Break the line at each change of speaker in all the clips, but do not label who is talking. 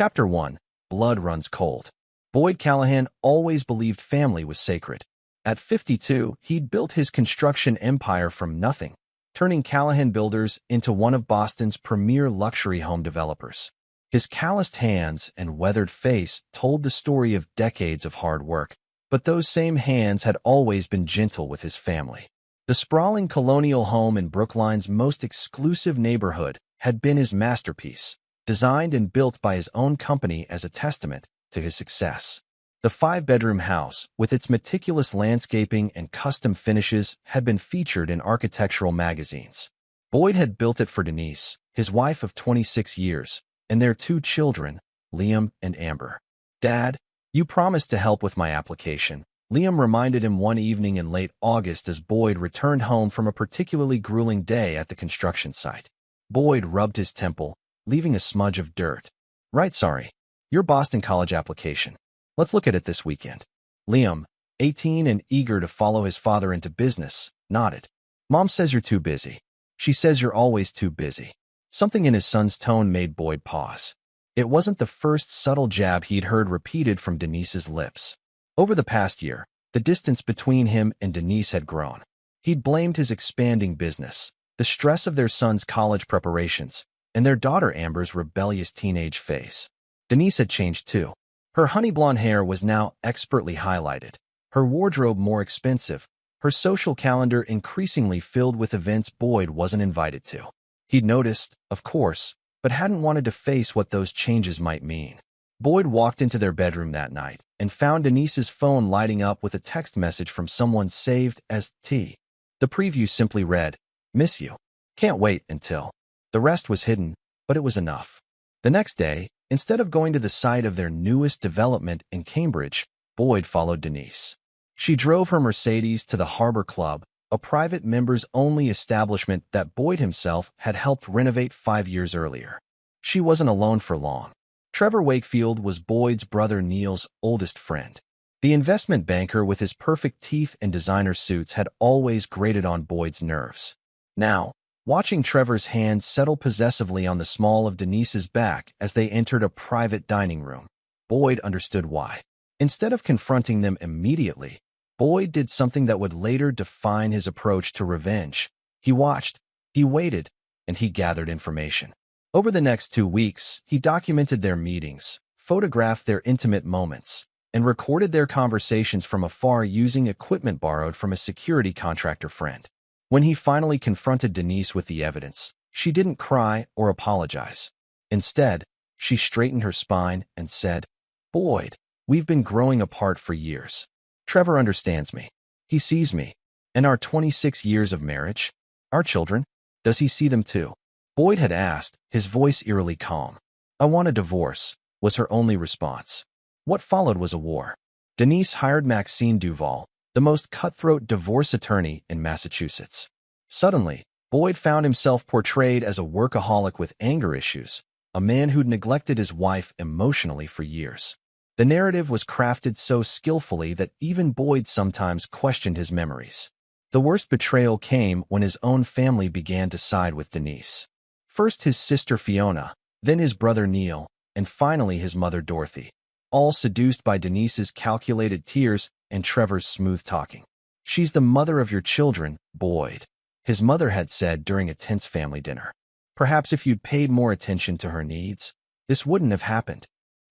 Chapter 1. Blood Runs Cold. Boyd Callahan always believed family was sacred. At 52, he'd built his construction empire from nothing, turning Callahan Builders into one of Boston's premier luxury home developers. His calloused hands and weathered face told the story of decades of hard work, but those same hands had always been gentle with his family. The sprawling colonial home in Brookline's most exclusive neighborhood had been his masterpiece, designed and built by his own company as a testament to his success. The five-bedroom house, with its meticulous landscaping and custom finishes, had been featured in architectural magazines. Boyd had built it for Denise, his wife of 26 years, and their two children, Liam and Amber. "Dad, you promised to help with my application," Liam reminded him one evening in late August as Boyd returned home from a particularly grueling day at the construction site. Boyd rubbed his temple, leaving a smudge of dirt. "Right, sorry. Your Boston College application. Let's look at it this weekend." Liam, 18 and eager to follow his father into business, nodded. "Mom says you're too busy. She says you're always too busy." Something in his son's tone made Boyd pause. It wasn't the first subtle jab he'd heard repeated from Denise's lips. Over the past year, the distance between him and Denise had grown. He'd blamed his expanding business, the stress of their son's college preparations, and their daughter Amber's rebellious teenage phase. Denise had changed too. Her honey blonde hair was now expertly highlighted, her wardrobe more expensive, her social calendar increasingly filled with events Boyd wasn't invited to. He'd noticed, of course, but hadn't wanted to face what those changes might mean. Boyd walked into their bedroom that night and found Denise's phone lighting up with a text message from someone saved as T. The preview simply read, "Miss you. Can't wait until." The rest was hidden, but it was enough. The next day, instead of going to the site of their newest development in Cambridge, Boyd followed Denise. She drove her Mercedes to the Harbor Club, a private members-only establishment that Boyd himself had helped renovate 5 years earlier. She wasn't alone for long. Trevor Wakefield was Boyd's brother Neil's oldest friend. The investment banker with his perfect teeth and designer suits had always grated on Boyd's nerves. Now, watching Trevor's hands settle possessively on the small of Denise's back as they entered a private dining room, Boyd understood why. Instead of confronting them immediately, Boyd did something that would later define his approach to revenge. He watched, he waited, and he gathered information. Over the next 2 weeks, he documented their meetings, photographed their intimate moments, and recorded their conversations from afar using equipment borrowed from a security contractor friend. When he finally confronted Denise with the evidence, she didn't cry or apologize. Instead, she straightened her spine and said, "Boyd, we've been growing apart for years. Trevor understands me. He sees me. And our 26 years of marriage? Our children? Does he see them too?" Boyd had asked, his voice eerily calm. "I want a divorce," was her only response. What followed was a war. Denise hired Maxine Duval, the most cutthroat divorce attorney in Massachusetts. Suddenly, Boyd found himself portrayed as a workaholic with anger issues, a man who'd neglected his wife emotionally for years. The narrative was crafted so skillfully that even Boyd sometimes questioned his memories. The worst betrayal came when his own family began to side with Denise. First his sister Fiona, then his brother Neil, and finally his mother Dorothy, all seduced by Denise's calculated tears and Trevor's smooth talking. "She's the mother of your children, Boyd," his mother had said during a tense family dinner. "Perhaps if you'd paid more attention to her needs, this wouldn't have happened."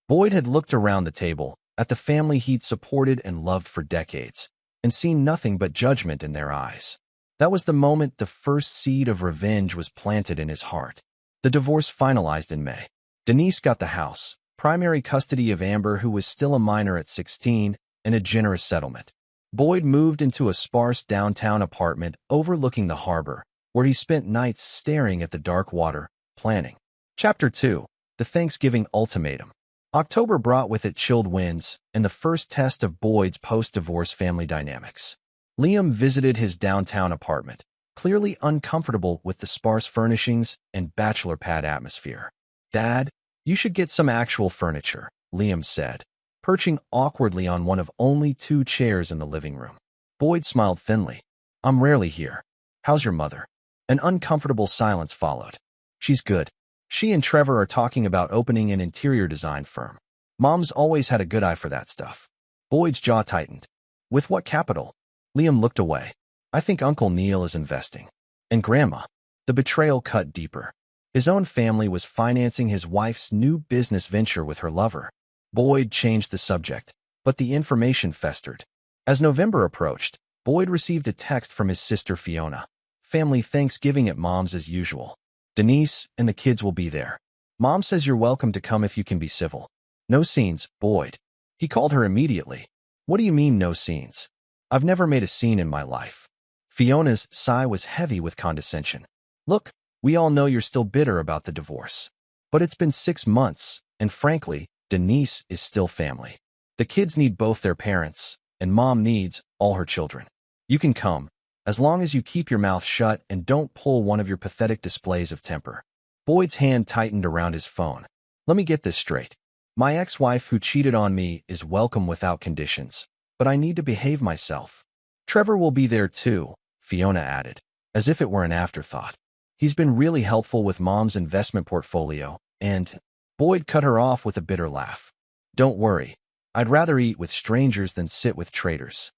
Boyd had looked around the table, at the family he'd supported and loved for decades, and seen nothing but judgment in their eyes. That was the moment the first seed of revenge was planted in his heart. The divorce finalized in May. Denise got the house, primary custody of Amber, who was still a minor at 16, and a generous settlement. Boyd moved into a sparse downtown apartment overlooking the harbor, where he spent nights staring at the dark water, planning. Chapter 2. The Thanksgiving Ultimatum. October brought with it chilled winds and the first test of Boyd's post-divorce family dynamics. Liam visited his downtown apartment, clearly uncomfortable with the sparse furnishings and bachelor pad atmosphere. "Dad, you should get some actual furniture," Liam said, perching awkwardly on one of only 2 chairs in the living room. Boyd smiled thinly. "I'm rarely here. How's your mother?" An uncomfortable silence followed. "She's good. She and Trevor are talking about opening an interior design firm. Mom's always had a good eye for that stuff. Boyd's jaw tightened. With what capital? Liam looked away. I think Uncle Neil is investing. And Grandma. The betrayal cut deeper. His own family was financing his wife's new business venture with her lover. Boyd changed the subject, but the information festered. As November approached, Boyd received a text from his sister Fiona. Family Thanksgiving at Mom's as usual. Denise and the kids will be there. Mom says you're welcome to come if you can be civil. No scenes, Boyd. He called her immediately. What do you mean, no scenes? I've never made a scene in my life. Fiona's sigh was heavy with condescension. Look, we all know you're still bitter about the divorce. But it's been 6 months, and frankly, Denise is still family. The kids need both their parents, and Mom needs all her children. You can come, as long as you keep your mouth shut and don't pull one of your pathetic displays of temper. Boyd's hand tightened around his phone. Let me get this straight. My ex-wife who cheated on me is welcome without conditions, but I need to behave myself. Trevor will be there too, Fiona added, as if it were an afterthought. He's been really helpful with Mom's investment portfolio, and Boyd cut her off with a bitter laugh. Don't worry. I'd rather eat with strangers than sit with traitors.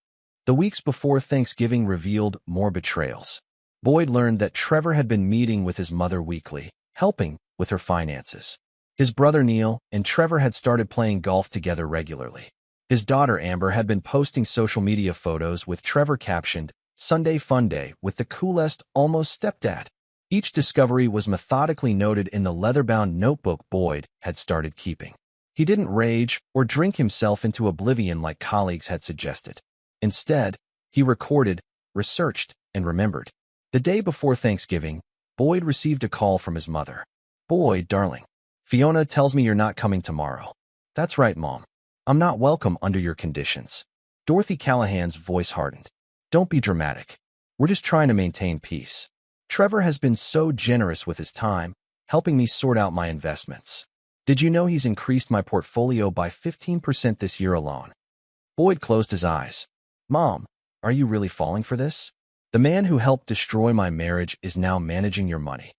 The weeks before Thanksgiving revealed more betrayals. Boyd learned that Trevor had been meeting with his mother weekly, helping with her finances. His brother Neil and Trevor had started playing golf together regularly. His daughter Amber had been posting social media photos with Trevor captioned, "Sunday Fun Day with the coolest almost stepdad." Each discovery was methodically noted in the leather-bound notebook Boyd had started keeping. He didn't rage or drink himself into oblivion like colleagues had suggested. Instead, he recorded, researched, and remembered. The day before Thanksgiving, Boyd received a call from his mother. "Boyd, darling. Fiona tells me you're not coming tomorrow." "That's right, Mom. I'm not welcome under your conditions." Dorothy Callahan's voice hardened. "Don't be dramatic. We're just trying to maintain peace. Trevor has been so generous with his time, helping me sort out my investments. Did you know he's increased my portfolio by 15% this year alone?" Boyd closed his eyes. "Mom, are you really falling for this? The man who helped destroy my marriage is now managing your money."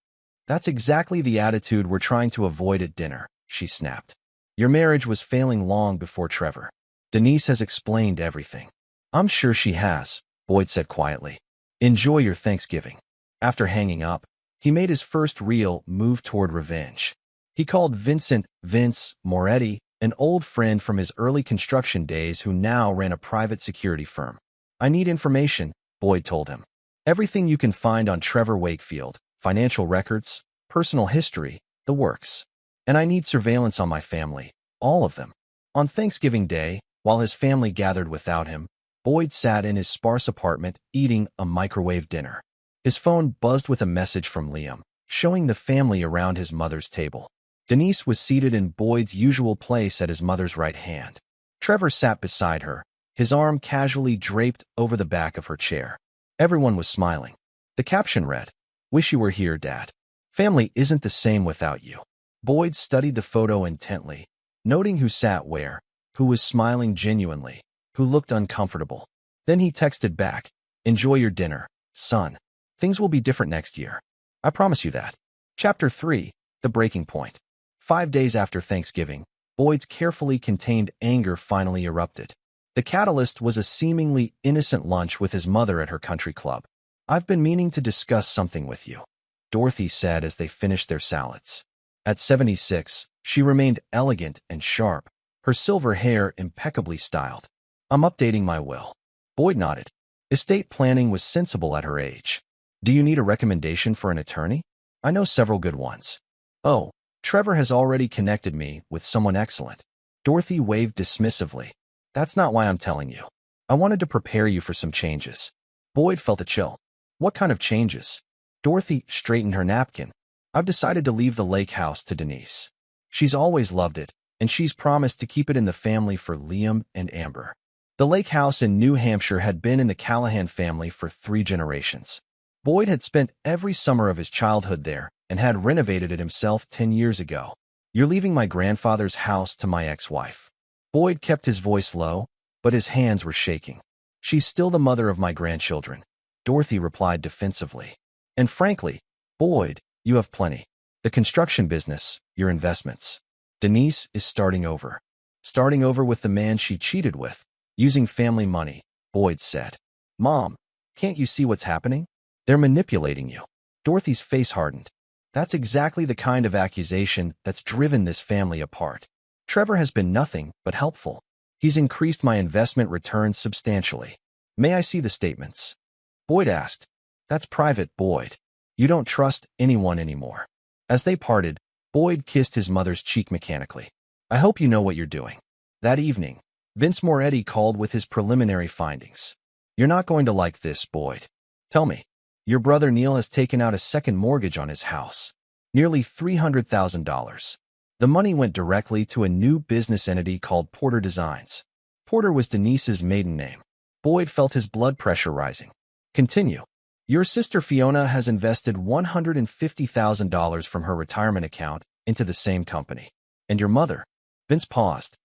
"That's exactly the attitude we're trying to avoid at dinner," she snapped. "Your marriage was failing long before Trevor. Denise has explained everything." "I'm sure she has," Boyd said quietly. "Enjoy your Thanksgiving." After hanging up, he made his first real move toward revenge. He called Vince Moretti, an old friend from his early construction days who now ran a private security firm. "I need information," Boyd told him. "Everything you can find on Trevor Wakefield, financial records, personal history, the works. And I need surveillance on my family, all of them." On Thanksgiving Day, while his family gathered without him, Boyd sat in his sparse apartment eating a microwave dinner. His phone buzzed with a message from Liam, showing the family around his mother's table. Denise was seated in Boyd's usual place at his mother's right hand. Trevor sat beside her, his arm casually draped over the back of her chair. Everyone was smiling. The caption read, "Wish you were here, Dad. Family isn't the same without you." Boyd studied the photo intently, noting who sat where, who was smiling genuinely, who looked uncomfortable. Then he texted back, "Enjoy your dinner, son. Things will be different next year. I promise you that." Chapter 3, The Breaking Point. 5 days after Thanksgiving, Boyd's carefully contained anger finally erupted. The catalyst was a seemingly innocent lunch with his mother at her country club. "I've been meaning to discuss something with you," Dorothy said as they finished their salads. At 76, she remained elegant and sharp, her silver hair impeccably styled. "I'm updating my will." Boyd nodded. Estate planning was sensible at her age. "Do you need a recommendation for an attorney? I know several good ones." "Oh, Trevor has already connected me with someone excellent." Dorothy waved dismissively. "That's not why I'm telling you. I wanted to prepare you for some changes." Boyd felt a chill. "What kind of changes?" Dorothy straightened her napkin. "I've decided to leave the lake house to Denise. She's always loved it, and she's promised to keep it in the family for Liam and Amber." The lake house in New Hampshire had been in the Callahan family for 3 generations. Boyd had spent every summer of his childhood there and had renovated it himself 10 years ago. "You're leaving my grandfather's house to my ex-wife." Boyd kept his voice low, but his hands were shaking. "She's still the mother of my grandchildren," Dorothy replied defensively. "And frankly, Boyd, you have plenty." The construction business, your investments. Denise is starting over. Starting over with the man she cheated with, using family money, Boyd said. Mom, can't you see what's happening? They're manipulating you. Dorothy's face hardened. That's exactly the kind of accusation that's driven this family apart. Trevor has been nothing but helpful. He's increased my investment returns substantially. May I see the statements? Boyd asked. That's private, Boyd. You don't trust anyone anymore. As they parted, Boyd kissed his mother's cheek mechanically. I hope you know what you're doing. That evening, Vince Moretti called with his preliminary findings. You're not going to like this, Boyd. Tell me. Your brother Neil has taken out a second mortgage on his house. Nearly $300,000. The money went directly to a new business entity called Porter Designs. Porter was Denise's maiden name. Boyd felt his blood pressure rising. Continue. Your sister Fiona has invested $150,000 from her retirement account into the same company. And your mother? Vince paused.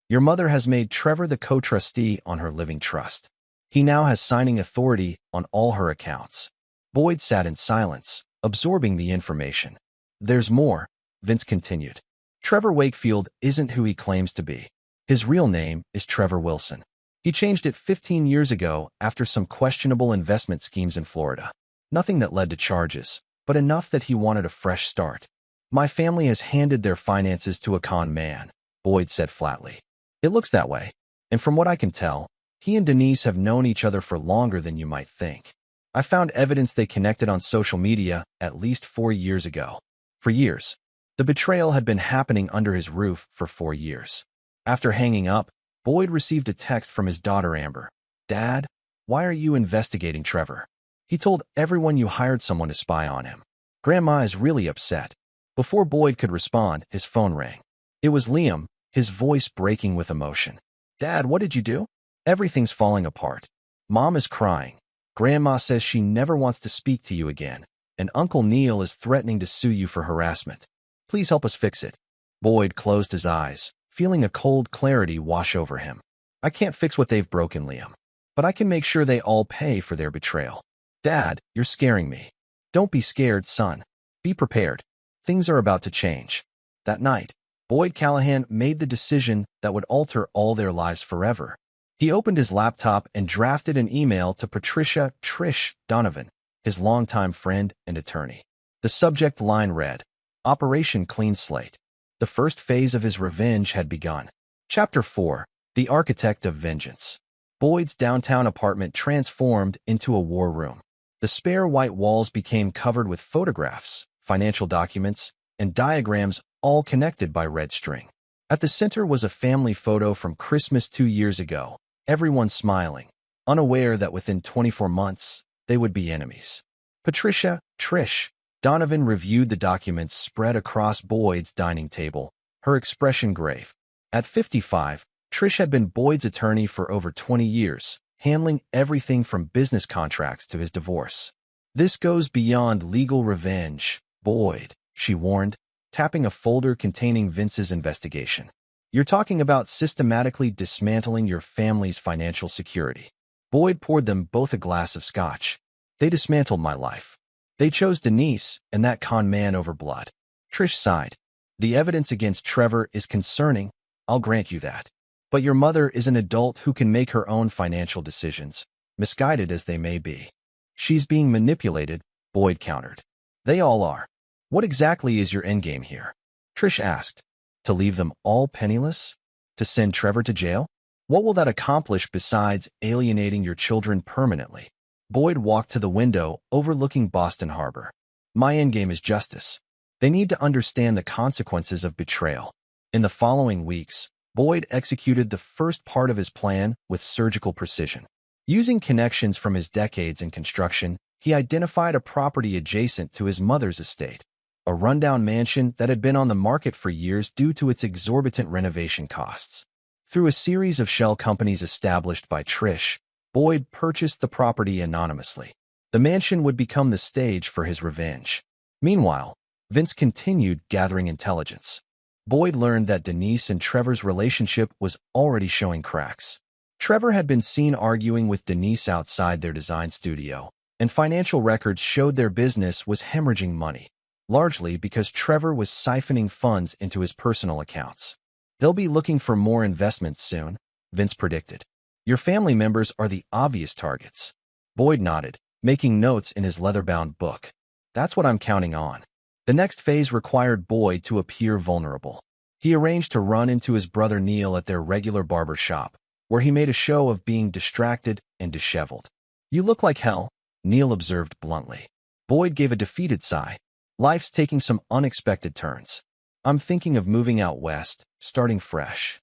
Your mother has made Trevor the co-trustee on her living trust. He now has signing authority on all her accounts. Boyd sat in silence, absorbing the information. There's more, Vince continued. Trevor Wakefield isn't who he claims to be. His real name is Trevor Wilson. He changed it 15 years ago after some questionable investment schemes in Florida. Nothing that led to charges, but enough that he wanted a fresh start. My family has handed their finances to a con man, Boyd said flatly. It looks that way, and from what I can tell, he and Denise have known each other for longer than you might think. I found evidence they connected on social media at least 4 years ago. For years. The betrayal had been happening under his roof for 4 years. After hanging up, Boyd received a text from his daughter Amber. Dad, why are you investigating Trevor? He told everyone you hired someone to spy on him. Grandma is really upset. Before Boyd could respond, his phone rang. It was Liam, his voice breaking with emotion. Dad, what did you do? Everything's falling apart. Mom is crying. Grandma says she never wants to speak to you again, and Uncle Neil is threatening to sue you for harassment. Please help us fix it. Boyd closed his eyes, feeling a cold clarity wash over him. I can't fix what they've broken, Liam, but I can make sure they all pay for their betrayal. Dad, you're scaring me. Don't be scared, son. Be prepared. Things are about to change. That night, Boyd Callahan made the decision that would alter all their lives forever. He opened his laptop and drafted an email to Patricia Trish Donovan, his longtime friend and attorney. The subject line read, Operation Clean Slate. The first phase of his revenge had begun. Chapter 4, The Architect of Vengeance. Boyd's downtown apartment transformed into a war room. The spare white walls became covered with photographs, financial documents, and diagrams all connected by red string. At the center was a family photo from Christmas 2 years ago, everyone smiling, unaware that within 24 months, they would be enemies. Patricia Trish Donovan reviewed the documents spread across Boyd's dining table, her expression grave. At 55, Trish had been Boyd's attorney for over 20 years, handling everything from business contracts to his divorce. This goes beyond legal revenge, Boyd, she warned, tapping a folder containing Vince's investigation. You're talking about systematically dismantling your family's financial security. Boyd poured them both a glass of scotch. They dismantled my life. They chose Denise and that con man over blood. Trish sighed. The evidence against Trevor is concerning, I'll grant you that. But your mother is an adult who can make her own financial decisions, misguided as they may be. She's being manipulated, Boyd countered. They all are. What exactly is your endgame here? Trish asked. To leave them all penniless? To send Trevor to jail? What will that accomplish besides alienating your children permanently? Boyd walked to the window overlooking Boston Harbor. My endgame is justice. They need to understand the consequences of betrayal. In the following weeks, Boyd executed the first part of his plan with surgical precision. Using connections from his decades in construction, he identified a property adjacent to his mother's estate, a rundown mansion that had been on the market for years due to its exorbitant renovation costs. Through a series of shell companies established by Trish, Boyd purchased the property anonymously. The mansion would become the stage for his revenge. Meanwhile, Vince continued gathering intelligence. Boyd learned that Denise and Trevor's relationship was already showing cracks. Trevor had been seen arguing with Denise outside their design studio, and financial records showed their business was hemorrhaging money. largely because Trevor was siphoning funds into his personal accounts. They'll be looking for more investments soon, Vince predicted. Your family members are the obvious targets. Boyd nodded, making notes in his leather-bound book. That's what I'm counting on. The next phase required Boyd to appear vulnerable. He arranged to run into his brother Neil at their regular barber shop, where he made a show of being distracted and disheveled. You look like hell, Neil observed bluntly. Boyd gave a defeated sigh. Life's taking some unexpected turns. I'm thinking of moving out west, starting fresh.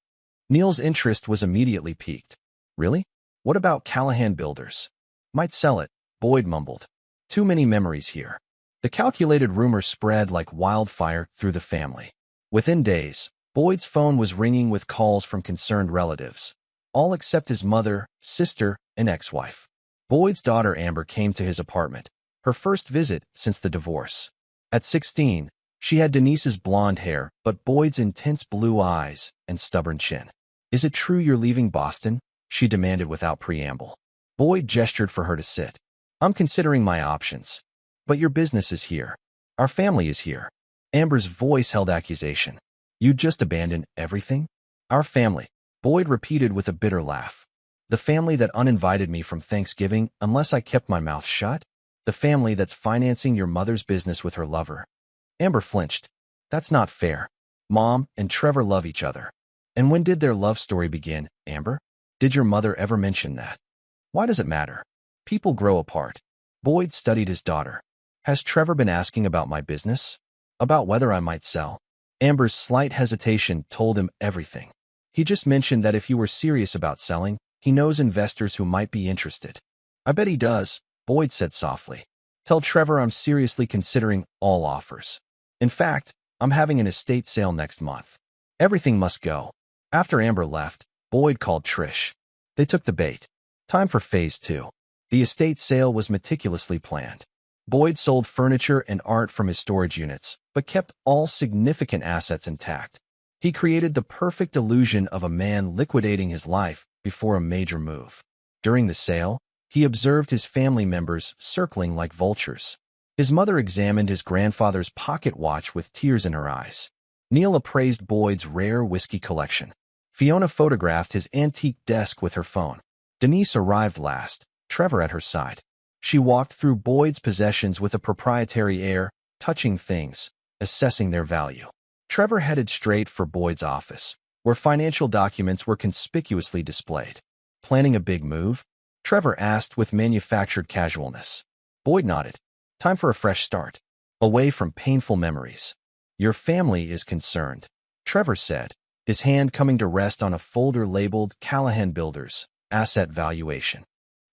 Neil's interest was immediately piqued. Really? What about Callahan Builders? Might sell it, Boyd mumbled. Too many memories here. The calculated rumor spread like wildfire through the family. Within days, Boyd's phone was ringing with calls from concerned relatives, all except his mother, sister, and ex-wife. Boyd's daughter Amber came to his apartment, her first visit since the divorce. At 16, she had Denise's blonde hair, but Boyd's intense blue eyes and stubborn chin. Is it true you're leaving Boston? She demanded without preamble. Boyd gestured for her to sit. I'm considering my options. But your business is here. Our family is here. Amber's voice held accusation. You just abandoned everything? Our family, Boyd repeated with a bitter laugh. The family that uninvited me from Thanksgiving unless I kept my mouth shut? The family that's financing your mother's business with her lover. Amber flinched. That's not fair. Mom and Trevor love each other. And when did their love story begin, Amber? Did your mother ever mention that? Why does it matter? People grow apart. Boyd studied his daughter. Has Trevor been asking about my business? About whether I might sell? Amber's slight hesitation told him everything. He just mentioned that if you were serious about selling, he knows investors who might be interested. I bet he does, Boyd said softly. Tell Trevor I'm seriously considering all offers. In fact, I'm having an estate sale next month. Everything must go. After Amber left, Boyd called Trish. They took the bait. Time for phase 2. The estate sale was meticulously planned. Boyd sold furniture and art from his storage units, but kept all significant assets intact. He created the perfect illusion of a man liquidating his life before a major move. During the sale, he observed his family members circling like vultures. His mother examined his grandfather's pocket watch with tears in her eyes. Neil appraised Boyd's rare whiskey collection. Fiona photographed his antique desk with her phone. Denise arrived last, Trevor at her side. She walked through Boyd's possessions with a proprietary air, touching things, assessing their value. Trevor headed straight for Boyd's office, where financial documents were conspicuously displayed. Planning a big move? Trevor asked with manufactured casualness. Boyd nodded. Time for a fresh start. Away from painful memories. Your family is concerned, Trevor said, his hand coming to rest on a folder labeled Callahan Builders, Asset Valuation.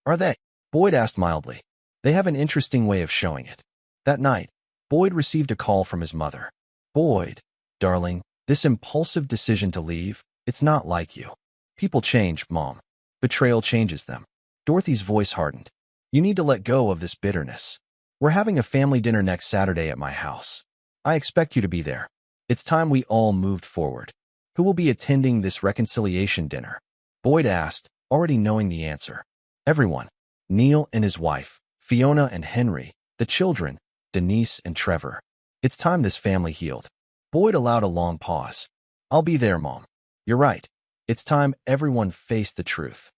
Are they? Boyd asked mildly. They have an interesting way of showing it. That night, Boyd received a call from his mother. Boyd, darling, this impulsive decision to leave, it's not like you. People change, Mom. Betrayal changes them. Dorothy's voice hardened. You need to let go of this bitterness. We're having a family dinner next Saturday at my house. I expect you to be there. It's time we all moved forward. Who will be attending this reconciliation dinner? Boyd asked, already knowing the answer. Everyone. Neil and his wife, Fiona and Henry, the children, Denise and Trevor. It's time this family healed. Boyd allowed a long pause. I'll be there, Mom. You're right. It's time everyone faced the truth.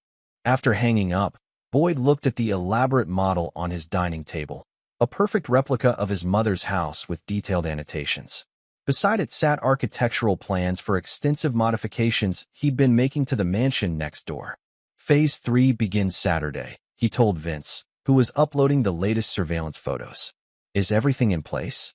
After hanging up, Boyd looked at the elaborate model on his dining table, a perfect replica of his mother's house with detailed annotations. Beside it sat architectural plans for extensive modifications he'd been making to the mansion next door. Phase 3 begins Saturday, he told Vince, who was uploading the latest surveillance photos. Is everything in place?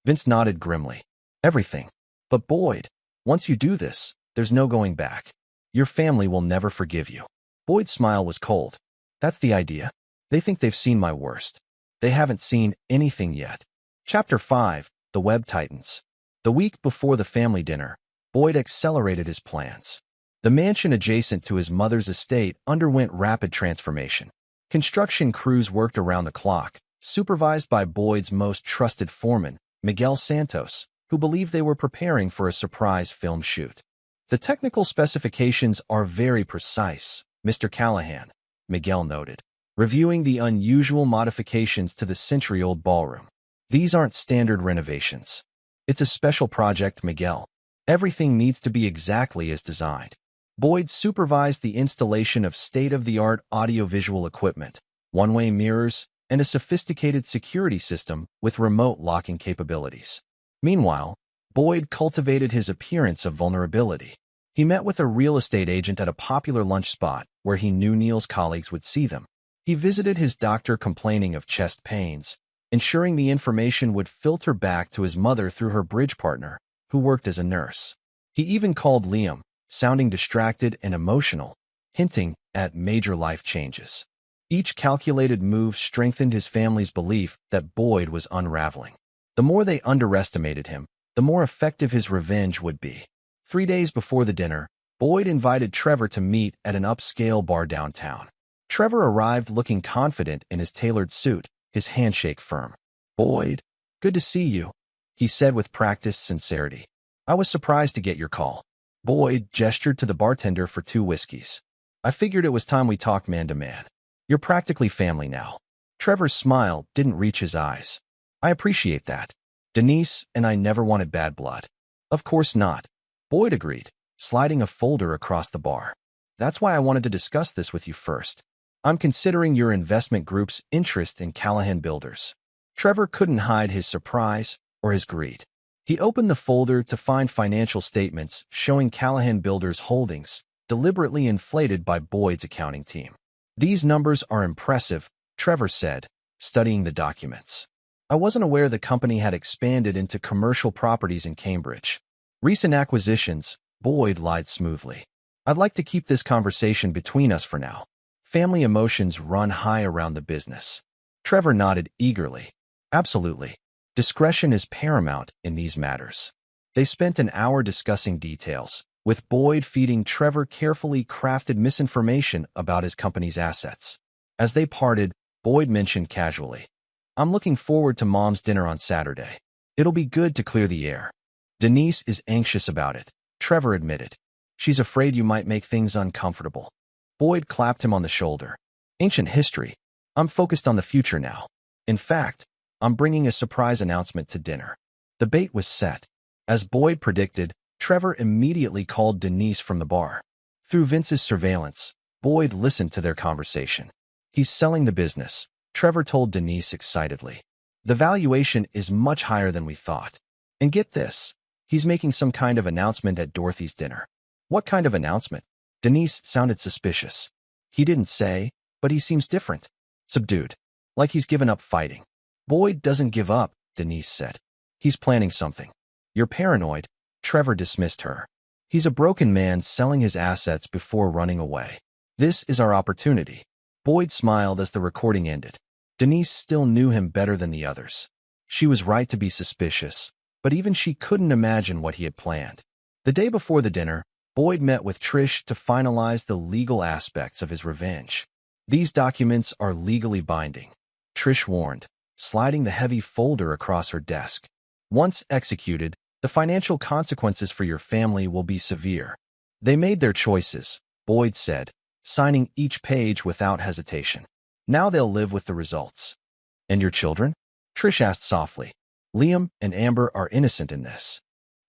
Vince nodded grimly. Everything. But Boyd, once you do this, there's no going back. Your family will never forgive you. Boyd's smile was cold. That's the idea. They think they've seen my worst. They haven't seen anything yet. Chapter 5, The Web Titans. The week before the family dinner, Boyd accelerated his plans. The mansion adjacent to his mother's estate underwent rapid transformation. Construction crews worked around the clock, supervised by Boyd's most trusted foreman, Miguel Santos, who believed they were preparing for a surprise film shoot. The technical specifications are very precise, Mr. Callahan, Miguel noted, reviewing the unusual modifications to the century-old ballroom. These aren't standard renovations. It's a special project, Miguel. Everything needs to be exactly as designed. Boyd supervised the installation of state-of-the-art audiovisual equipment, one-way mirrors, and a sophisticated security system with remote locking capabilities. Meanwhile, Boyd cultivated his appearance of vulnerability. He met with a real estate agent at a popular lunch spot where he knew Neil's colleagues would see them. He visited his doctor complaining of chest pains, ensuring the information would filter back to his mother through her bridge partner, who worked as a nurse. He even called Liam, sounding distracted and emotional, hinting at major life changes. Each calculated move strengthened his family's belief that Boyd was unraveling. The more they underestimated him, the more effective his revenge would be. 3 days before the dinner, Boyd invited Trevor to meet at an upscale bar downtown. Trevor arrived looking confident in his tailored suit, his handshake firm. "Boyd, good to see you," he said with practiced sincerity. "I was surprised to get your call." Boyd gestured to the bartender for 2 whiskeys. "I figured it was time we talked man to man. You're practically family now." Trevor's smile didn't reach his eyes. "I appreciate that. Denise and I never wanted bad blood." "Of course not," Boyd agreed, sliding a folder across the bar. "That's why I wanted to discuss this with you first. I'm considering your investment group's interest in Callahan Builders." Trevor couldn't hide his surprise or his greed. He opened the folder to find financial statements showing Callahan Builders' holdings, deliberately inflated by Boyd's accounting team. "These numbers are impressive," Trevor said, studying the documents. "I wasn't aware the company had expanded into commercial properties in Cambridge." "Recent acquisitions," Boyd lied smoothly. "I'd like to keep this conversation between us for now. Family emotions run high around the business." Trevor nodded eagerly. "Absolutely. Discretion is paramount in these matters." They spent an hour discussing details, with Boyd feeding Trevor carefully crafted misinformation about his company's assets. As they parted, Boyd mentioned casually, "I'm looking forward to Mom's dinner on Saturday. It'll be good to clear the air." "Denise is anxious about it," Trevor admitted. "She's afraid you might make things uncomfortable." Boyd clapped him on the shoulder. "Ancient history. I'm focused on the future now. In fact, I'm bringing a surprise announcement to dinner." The bait was set. As Boyd predicted, Trevor immediately called Denise from the bar. Through Vince's surveillance, Boyd listened to their conversation. "He's selling the business," Trevor told Denise excitedly. "The valuation is much higher than we thought. And get this, he's making some kind of announcement at Dorothy's dinner." "What kind of announcement?" Denise sounded suspicious. "He didn't say, but he seems different. Subdued. Like he's given up fighting." "Boyd doesn't give up," Denise said. "He's planning something." "You're paranoid," Trevor dismissed her. "He's a broken man selling his assets before running away. This is our opportunity." Boyd smiled as the recording ended. Denise still knew him better than the others. She was right to be suspicious, but even she couldn't imagine what he had planned. The day before the dinner, Boyd met with Trish to finalize the legal aspects of his revenge. "These documents are legally binding," Trish warned, sliding the heavy folder across her desk. "Once executed, the financial consequences for your family will be severe." "They made their choices," Boyd said, signing each page without hesitation. "Now they'll live with the results." "And your children?" Trish asked softly. "Liam and Amber are innocent in this."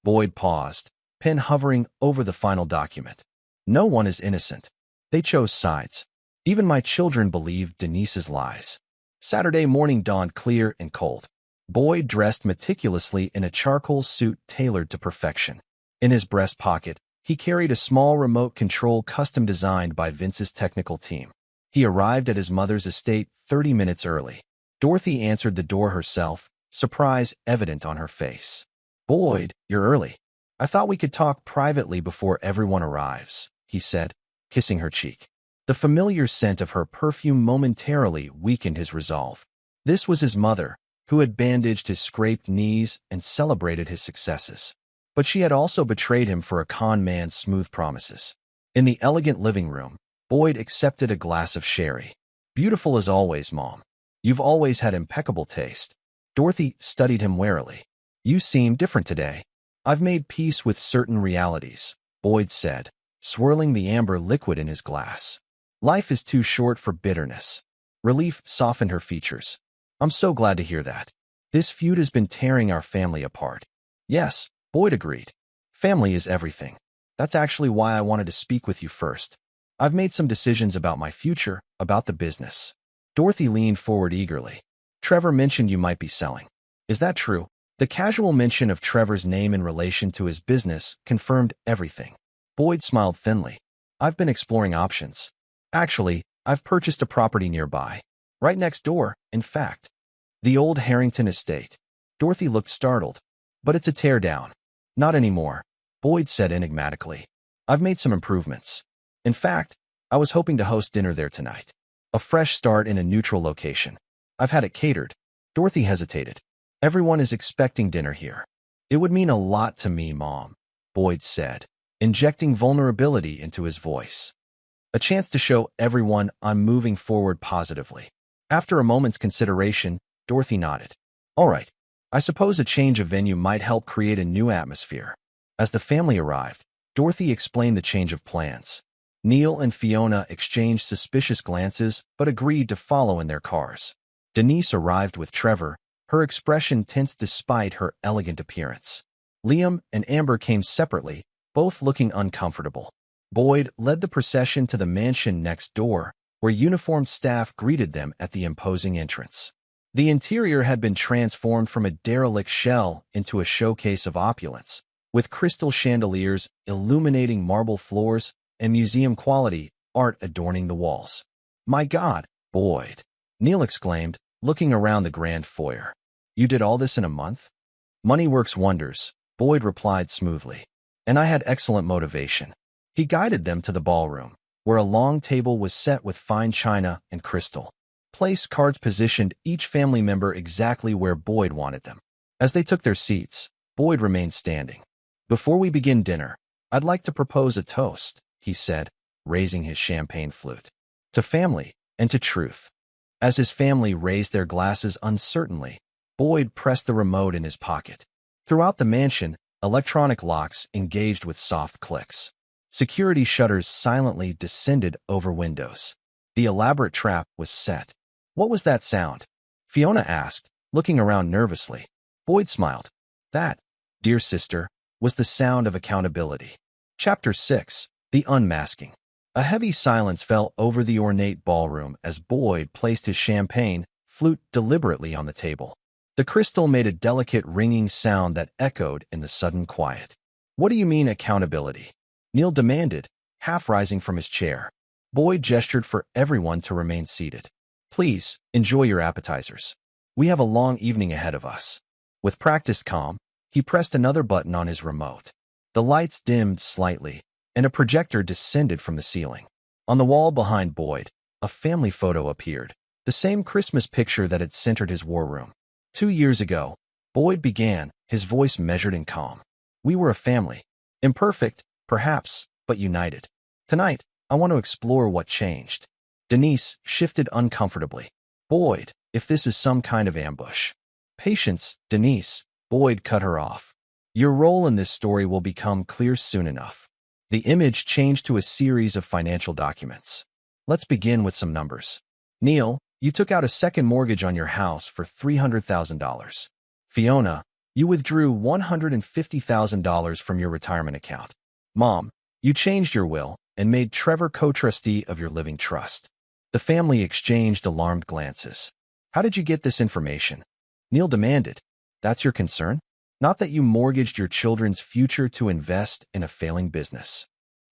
Boyd paused, pen hovering over the final document. "No one is innocent. They chose sides. Even my children believed Denise's lies." Saturday morning dawned clear and cold. Boyd dressed meticulously in a charcoal suit tailored to perfection. In his breast pocket, he carried a small remote control custom designed by Vince's technical team. He arrived at his mother's estate 30 minutes early. Dorothy answered the door herself, surprise evident on her face. "Boyd, you're early. I thought we could talk privately before everyone arrives," he said, kissing her cheek. The familiar scent of her perfume momentarily weakened his resolve. This was his mother, who had bandaged his scraped knees and celebrated his successes. But she had also betrayed him for a con man's smooth promises. In the elegant living room, Boyd accepted a glass of sherry. "Beautiful as always, Mom. You've always had impeccable taste." Dorothy studied him warily. "You seem different today." "I've made peace with certain realities," Boyd said, swirling the amber liquid in his glass. "Life is too short for bitterness." Relief softened her features. "I'm so glad to hear that." This feud has been tearing our family apart. Yes, Boyd agreed. Family is everything. That's actually why I wanted to speak with you first. I've made some decisions about my future, about the business. Dorothy leaned forward eagerly. Trevor mentioned you might be selling. Is that true? The casual mention of Trevor's name in relation to his business confirmed everything. Boyd smiled thinly. I've been exploring options. Actually, I've purchased a property nearby. Right next door, in fact. The old Harrington estate. Dorothy looked startled. But it's a tear-down. Not anymore, Boyd said enigmatically. I've made some improvements. In fact, I was hoping to host dinner there tonight. A fresh start in a neutral location. I've had it catered. Dorothy hesitated. Everyone is expecting dinner here. It would mean a lot to me, Mom, Boyd said, injecting vulnerability into his voice. A chance to show everyone I'm moving forward positively. After a moment's consideration, Dorothy nodded. All right, I suppose a change of venue might help create a new atmosphere. As the family arrived, Dorothy explained the change of plans. Neil and Fiona exchanged suspicious glances but agreed to follow in their cars. Denise arrived with Trevor, her expression tense despite her elegant appearance. Liam and Amber came separately, both looking uncomfortable. Boyd led the procession to the mansion next door, where uniformed staff greeted them at the imposing entrance. The interior had been transformed from a derelict shell into a showcase of opulence, with crystal chandeliers illuminating marble floors and museum-quality art adorning the walls. My God, Boyd, Neil exclaimed, looking around the grand foyer. You did all this in a month? Money works wonders, Boyd replied smoothly. And I had excellent motivation. He guided them to the ballroom, where a long table was set with fine china and crystal. Place cards positioned each family member exactly where Boyd wanted them. As they took their seats, Boyd remained standing. Before we begin dinner, I'd like to propose a toast, he said, raising his champagne flute. To family and to truth. As his family raised their glasses uncertainly, Boyd pressed the remote in his pocket. Throughout the mansion, electronic locks engaged with soft clicks. Security shutters silently descended over windows. The elaborate trap was set. What was that sound? Fiona asked, looking around nervously. Boyd smiled. That, dear sister, was the sound of accountability. Chapter 6. The Unmasking. A heavy silence fell over the ornate ballroom as Boyd placed his champagne flute deliberately on the table. The crystal made a delicate ringing sound that echoed in the sudden quiet. What do you mean accountability? Neil demanded, half rising from his chair. Boyd gestured for everyone to remain seated. Please, enjoy your appetizers. We have a long evening ahead of us. With practiced calm, he pressed another button on his remote. The lights dimmed slightly, and a projector descended from the ceiling. On the wall behind Boyd, a family photo appeared, the same Christmas picture that had centered his war room. 2 years ago, Boyd began, his voice measured and calm. We were a family. Imperfect, perhaps, but united. Tonight, I want to explore what changed. Denise shifted uncomfortably. Boyd, if this is some kind of ambush. Patience, Denise, Boyd cut her off. Your role in this story will become clear soon enough. The image changed to a series of financial documents. Let's begin with some numbers. Neil, you took out a second mortgage on your house for $300,000. Fiona, you withdrew $150,000 from your retirement account. Mom, you changed your will and made Trevor co-trustee of your living trust. The family exchanged alarmed glances. How did you get this information? Neil demanded. That's your concern? Not that you mortgaged your children's future to invest in a failing business.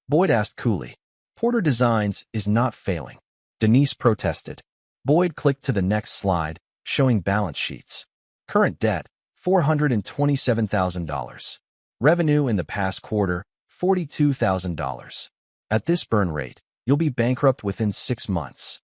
Boyd asked coolly. Porter Designs is not failing. Denise protested. Boyd clicked to the next slide, showing balance sheets. Current debt, $427,000. Revenue in the past quarter, $42,000. At this burn rate, you'll be bankrupt within 6 months.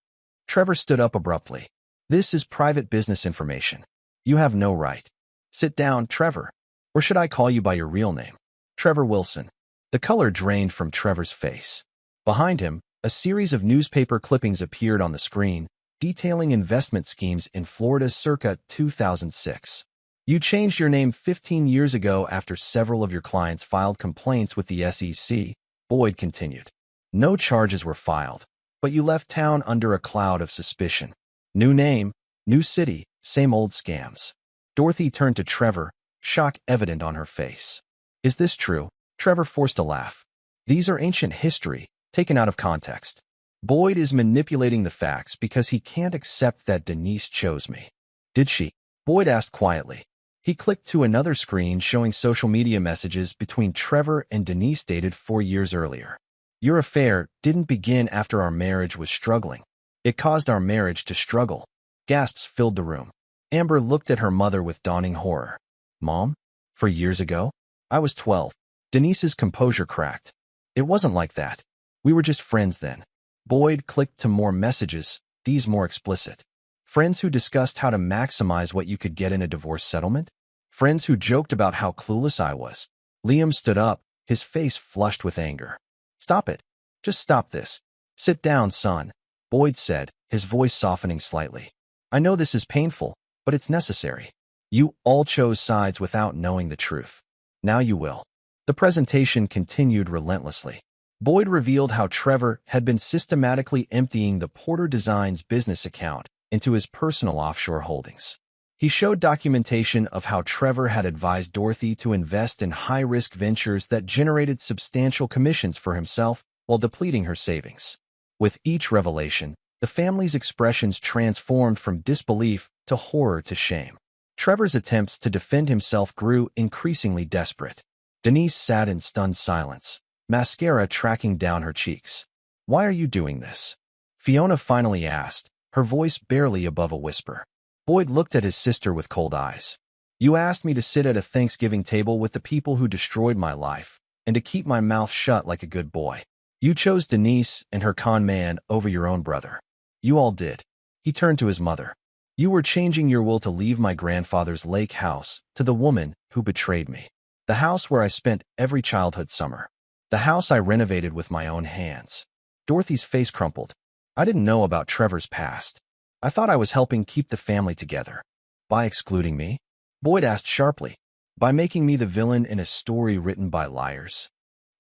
Trevor stood up abruptly. This is private business information. You have no right. Sit down, Trevor. Or should I call you by your real name? Trevor Wilson. The color drained from Trevor's face. Behind him, a series of newspaper clippings appeared on the screen, detailing investment schemes in Florida circa 2006. You changed your name 15 years ago after several of your clients filed complaints with the SEC, Boyd continued. No charges were filed, but you left town under a cloud of suspicion. New name, new city, same old scams. Dorothy turned to Trevor, shock evident on her face. Is this true? Trevor forced a laugh. These are ancient history, taken out of context. Boyd is manipulating the facts because he can't accept that Denise chose me. Did she? Boyd asked quietly. He clicked to another screen showing social media messages between Trevor and Denise dated 4 years earlier. Your affair didn't begin after our marriage was struggling. It caused our marriage to struggle. Gasps filled the room. Amber looked at her mother with dawning horror. Mom? 4 years ago? I was 12. Denise's composure cracked. It wasn't like that. We were just friends then. Boyd clicked to more messages, these more explicit. Friends who discussed how to maximize what you could get in a divorce settlement? Friends who joked about how clueless I was. Liam stood up, his face flushed with anger. Stop it. Just stop this. Sit down, son, Boyd said, his voice softening slightly. I know this is painful, but it's necessary. You all chose sides without knowing the truth. Now you will. The presentation continued relentlessly. Boyd revealed how Trevor had been systematically emptying the Porter Designs business account into his personal offshore holdings. He showed documentation of how Trevor had advised Dorothy to invest in high-risk ventures that generated substantial commissions for himself while depleting her savings. With each revelation, the family's expressions transformed from disbelief to horror to shame. Trevor's attempts to defend himself grew increasingly desperate. Denise sat in stunned silence, mascara tracking down her cheeks. Why are you doing this? Fiona finally asked, her voice barely above a whisper. Boyd looked at his sister with cold eyes. You asked me to sit at a Thanksgiving table with the people who destroyed my life, and to keep my mouth shut like a good boy. You chose Denise and her con man over your own brother. You all did. He turned to his mother. You were changing your will to leave my grandfather's lake house to the woman who betrayed me. The house where I spent every childhood summer. The house I renovated with my own hands. Dorothy's face crumpled. I didn't know about Trevor's past. I thought I was helping keep the family together. By excluding me? Boyd asked sharply. By making me the villain in a story written by liars?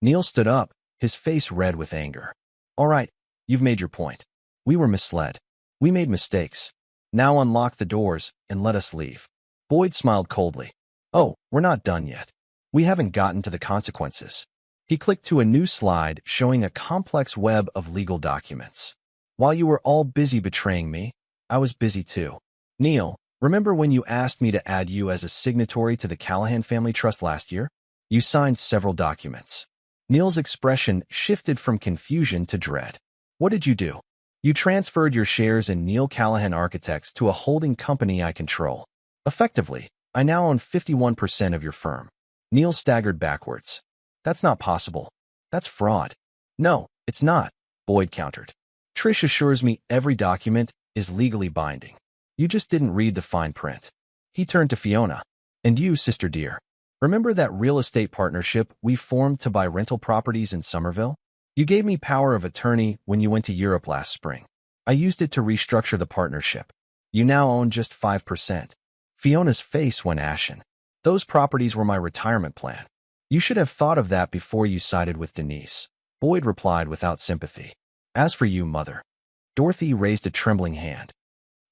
Neil stood up, his face red with anger. All right, you've made your point. We were misled. We made mistakes. Now unlock the doors and let us leave. Boyd smiled coldly. Oh, we're not done yet. We haven't gotten to the consequences. He clicked to a new slide showing a complex web of legal documents. While you were all busy betraying me, I was busy too. Neil, remember when you asked me to add you as a signatory to the Callahan Family Trust last year? You signed several documents. Neil's expression shifted from confusion to dread. What did you do? You transferred your shares in Neil Callahan Architects to a holding company I control. Effectively, I now own 51% of your firm. Neil staggered backwards. That's not possible. That's fraud. No, it's not, Boyd countered. Trish assures me every document is legally binding. You just didn't read the fine print. He turned to Fiona. And you, sister dear, remember that real estate partnership we formed to buy rental properties in Somerville? You gave me power of attorney when you went to Europe last spring. I used it to restructure the partnership. You now own just 5%. Fiona's face went ashen. Those properties were my retirement plan. You should have thought of that before you sided with Denise. Boyd replied without sympathy. As for you, mother. Dorothy raised a trembling hand.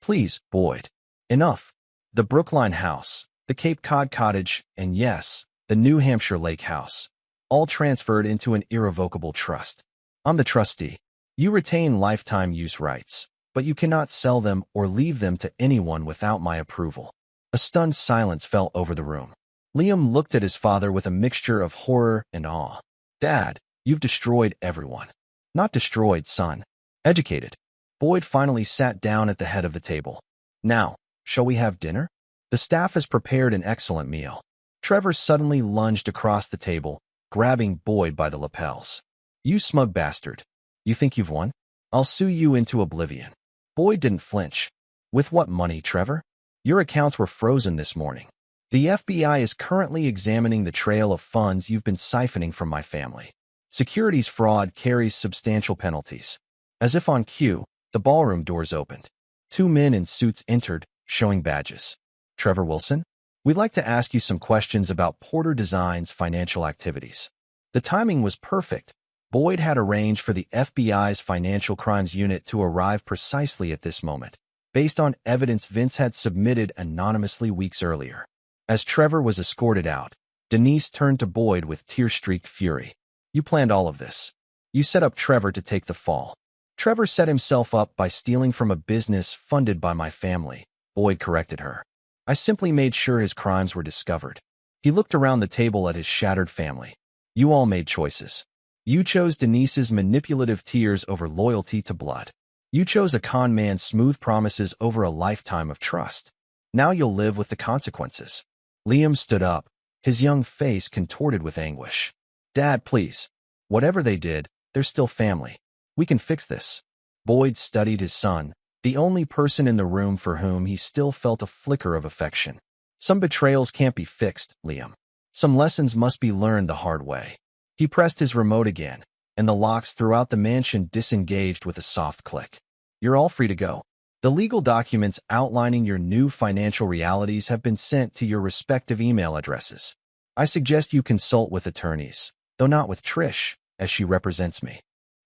Please, Boyd. Enough. The Brookline house, the Cape Cod cottage, and yes, the New Hampshire lake house. All transferred into an irrevocable trust. I'm the trustee. You retain lifetime use rights, but you cannot sell them or leave them to anyone without my approval. A stunned silence fell over the room. Liam looked at his father with a mixture of horror and awe. Dad, you've destroyed everyone. Not destroyed, son. Educated. Boyd finally sat down at the head of the table. Now, shall we have dinner? The staff has prepared an excellent meal. Trevor suddenly lunged across the table, grabbing Boyd by the lapels. You smug bastard. You think you've won? I'll sue you into oblivion. Boyd didn't flinch. With what money, Trevor? Your accounts were frozen this morning. The FBI is currently examining the trail of funds you've been siphoning from my family. Securities fraud carries substantial penalties. As if on cue, the ballroom doors opened. 2 men in suits entered, showing badges. Trevor Wilson? We'd like to ask you some questions about Porter Designs' financial activities. The timing was perfect. Boyd had arranged for the FBI's Financial Crimes Unit to arrive precisely at this moment. based on evidence Vince had submitted anonymously weeks earlier. As Trevor was escorted out, Denise turned to Boyd with tear-streaked fury. "You planned all of this. You set up Trevor to take the fall." "Trevor set himself up by stealing from a business funded by my family," Boyd corrected her. "I simply made sure his crimes were discovered." He looked around the table at his shattered family. "You all made choices. You chose Denise's manipulative tears over loyalty to blood. You chose a con man's smooth promises over a lifetime of trust. Now you'll live with the consequences." Liam stood up, his young face contorted with anguish. "Dad, please. Whatever they did, they're still family. We can fix this." Boyd studied his son, the only person in the room for whom he still felt a flicker of affection. "Some betrayals can't be fixed, Liam. Some lessons must be learned the hard way." He pressed his remote again, and the locks throughout the mansion disengaged with a soft click. "You're all free to go. The legal documents outlining your new financial realities have been sent to your respective email addresses. I suggest you consult with attorneys, though not with Trish, as she represents me."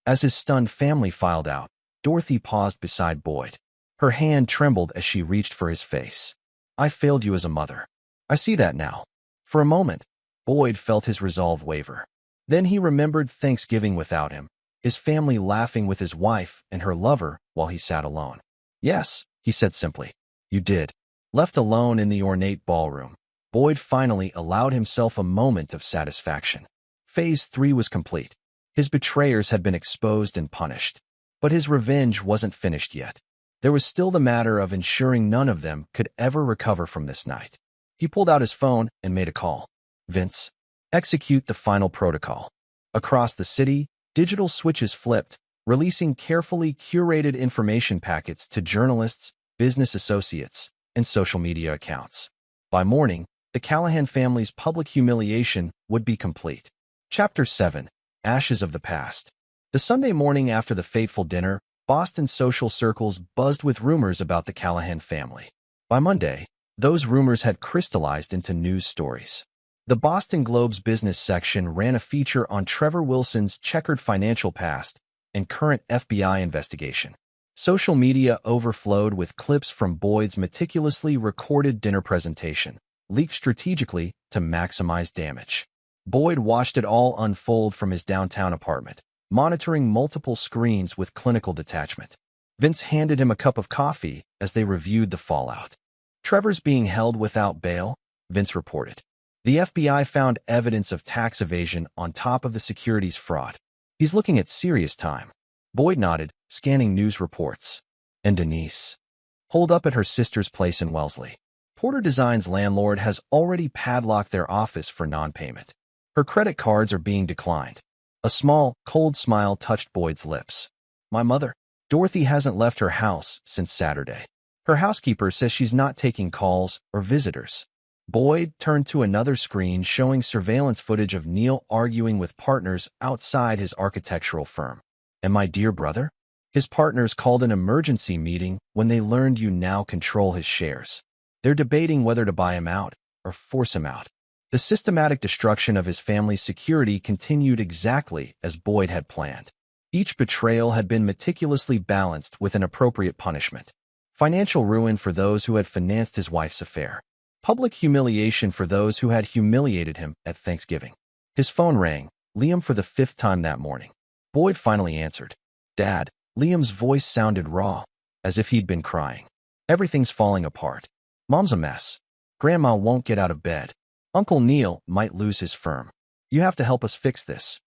As his stunned family filed out, Dorothy paused beside Boyd. Her hand trembled as she reached for his face. "I failed you as a mother. I see that now." For a moment, Boyd felt his resolve waver. Then he remembered Thanksgiving without him, his family laughing with his wife and her lover while he sat alone. "Yes," he said simply. "You did." Left alone in the ornate ballroom, Boyd finally allowed himself a moment of satisfaction. Phase 3 was complete. His betrayers had been exposed and punished. But his revenge wasn't finished yet. There was still the matter of ensuring none of them could ever recover from this night. He pulled out his phone and made a call. "Vince, execute the final protocol." Across the city, digital switches flipped, releasing carefully curated information packets to journalists, business associates, and social media accounts. By morning, the Callahan family's public humiliation would be complete. Chapter 7: Ashes of the Past. The Sunday morning after the fateful dinner, Boston's social circles buzzed with rumors about the Callahan family. By Monday, those rumors had crystallized into news stories. The Boston Globe's business section ran a feature on Trevor Wilson's checkered financial past and current FBI investigation. Social media overflowed with clips from Boyd's meticulously recorded dinner presentation, leaked strategically to maximize damage. Boyd watched it all unfold from his downtown apartment, monitoring multiple screens with clinical detachment. Vince handed him a cup of coffee as they reviewed the fallout. "Trevor's being held without bail," Vince reported. "The FBI found evidence of tax evasion on top of the securities fraud. He's looking at serious time." Boyd nodded, scanning news reports. "And Denise?" "Holed up at her sister's place in Wellesley. Porter Design's landlord has already padlocked their office for non-payment. Her credit cards are being declined." A small, cold smile touched Boyd's lips. "My mother, Dorothy, hasn't left her house since Saturday. Her housekeeper says she's not taking calls or visitors." Boyd turned to another screen showing surveillance footage of Neil arguing with partners outside his architectural firm. "And my dear brother? His partners called an emergency meeting when they learned you now control his shares. They're debating whether to buy him out or force him out." The systematic destruction of his family's security continued exactly as Boyd had planned. Each betrayal had been meticulously balanced with an appropriate punishment. Financial ruin for those who had financed his wife's affair. Public humiliation for those who had humiliated him at Thanksgiving. His phone rang, Liam for the 5th time that morning. Boyd finally answered. "Dad." Liam's voice sounded raw, as if he'd been crying. "Everything's falling apart. Mom's a mess. Grandma won't get out of bed. Uncle Neil might lose his firm. You have to help us fix this."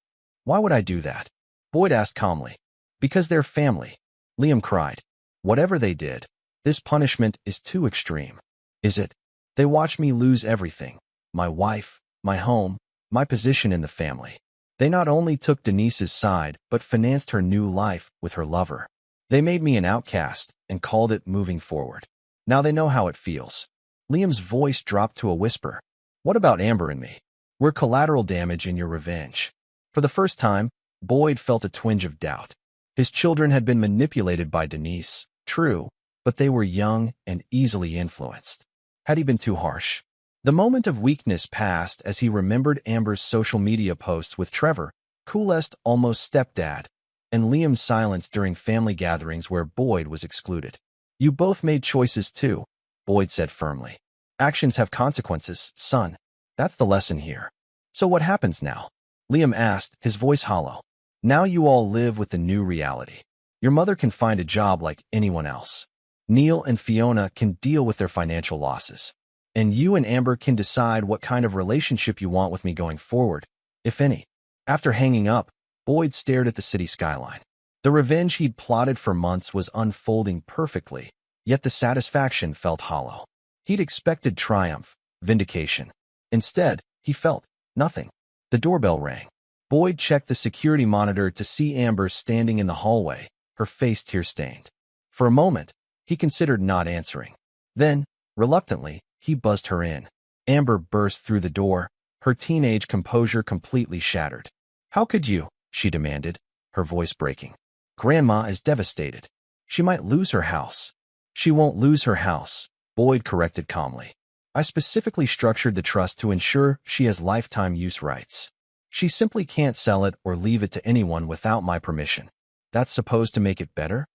"Why would I do that?" Boyd asked calmly. "Because they're family." Liam cried. "Whatever they did, this punishment is too extreme." "Is it? They watched me lose everything. My wife, my home, my position in the family. They not only took Denise's side, but financed her new life with her lover. They made me an outcast and called it moving forward. Now they know how it feels." Liam's voice dropped to a whisper. "What about Amber and me? We're collateral damage in your revenge." For the first time, Boyd felt a twinge of doubt. His children had been manipulated by Denise, true, but they were young and easily influenced. Had he been too harsh? The moment of weakness passed as he remembered Amber's social media posts with Trevor, coolest almost stepdad, and Liam's silence during family gatherings where Boyd was excluded. You both made choices too, Boyd said firmly. Actions have consequences, son. That's the lesson here. So what happens now? Liam asked, his voice hollow. Now you all live with the new reality. Your mother can find a job like anyone else. Neil and Fiona can deal with their financial losses. And you and Amber can decide what kind of relationship you want with me going forward, if any. After hanging up, Boyd stared at the city skyline. The revenge he'd plotted for months was unfolding perfectly, yet the satisfaction felt hollow. He'd expected triumph, vindication. Instead, he felt nothing. The doorbell rang. Boyd checked the security monitor to see Amber standing in the hallway, her face tear-stained. For a moment, he considered not answering. Then, reluctantly, he buzzed her in. Amber burst through the door, her teenage composure completely shattered. How could you? She demanded, her voice breaking. Grandma is devastated. She might lose her house. She won't lose her house, Boyd corrected calmly. I specifically structured the trust to ensure she has lifetime use rights. She simply can't sell it or leave it to anyone without my permission. That's supposed to make it better?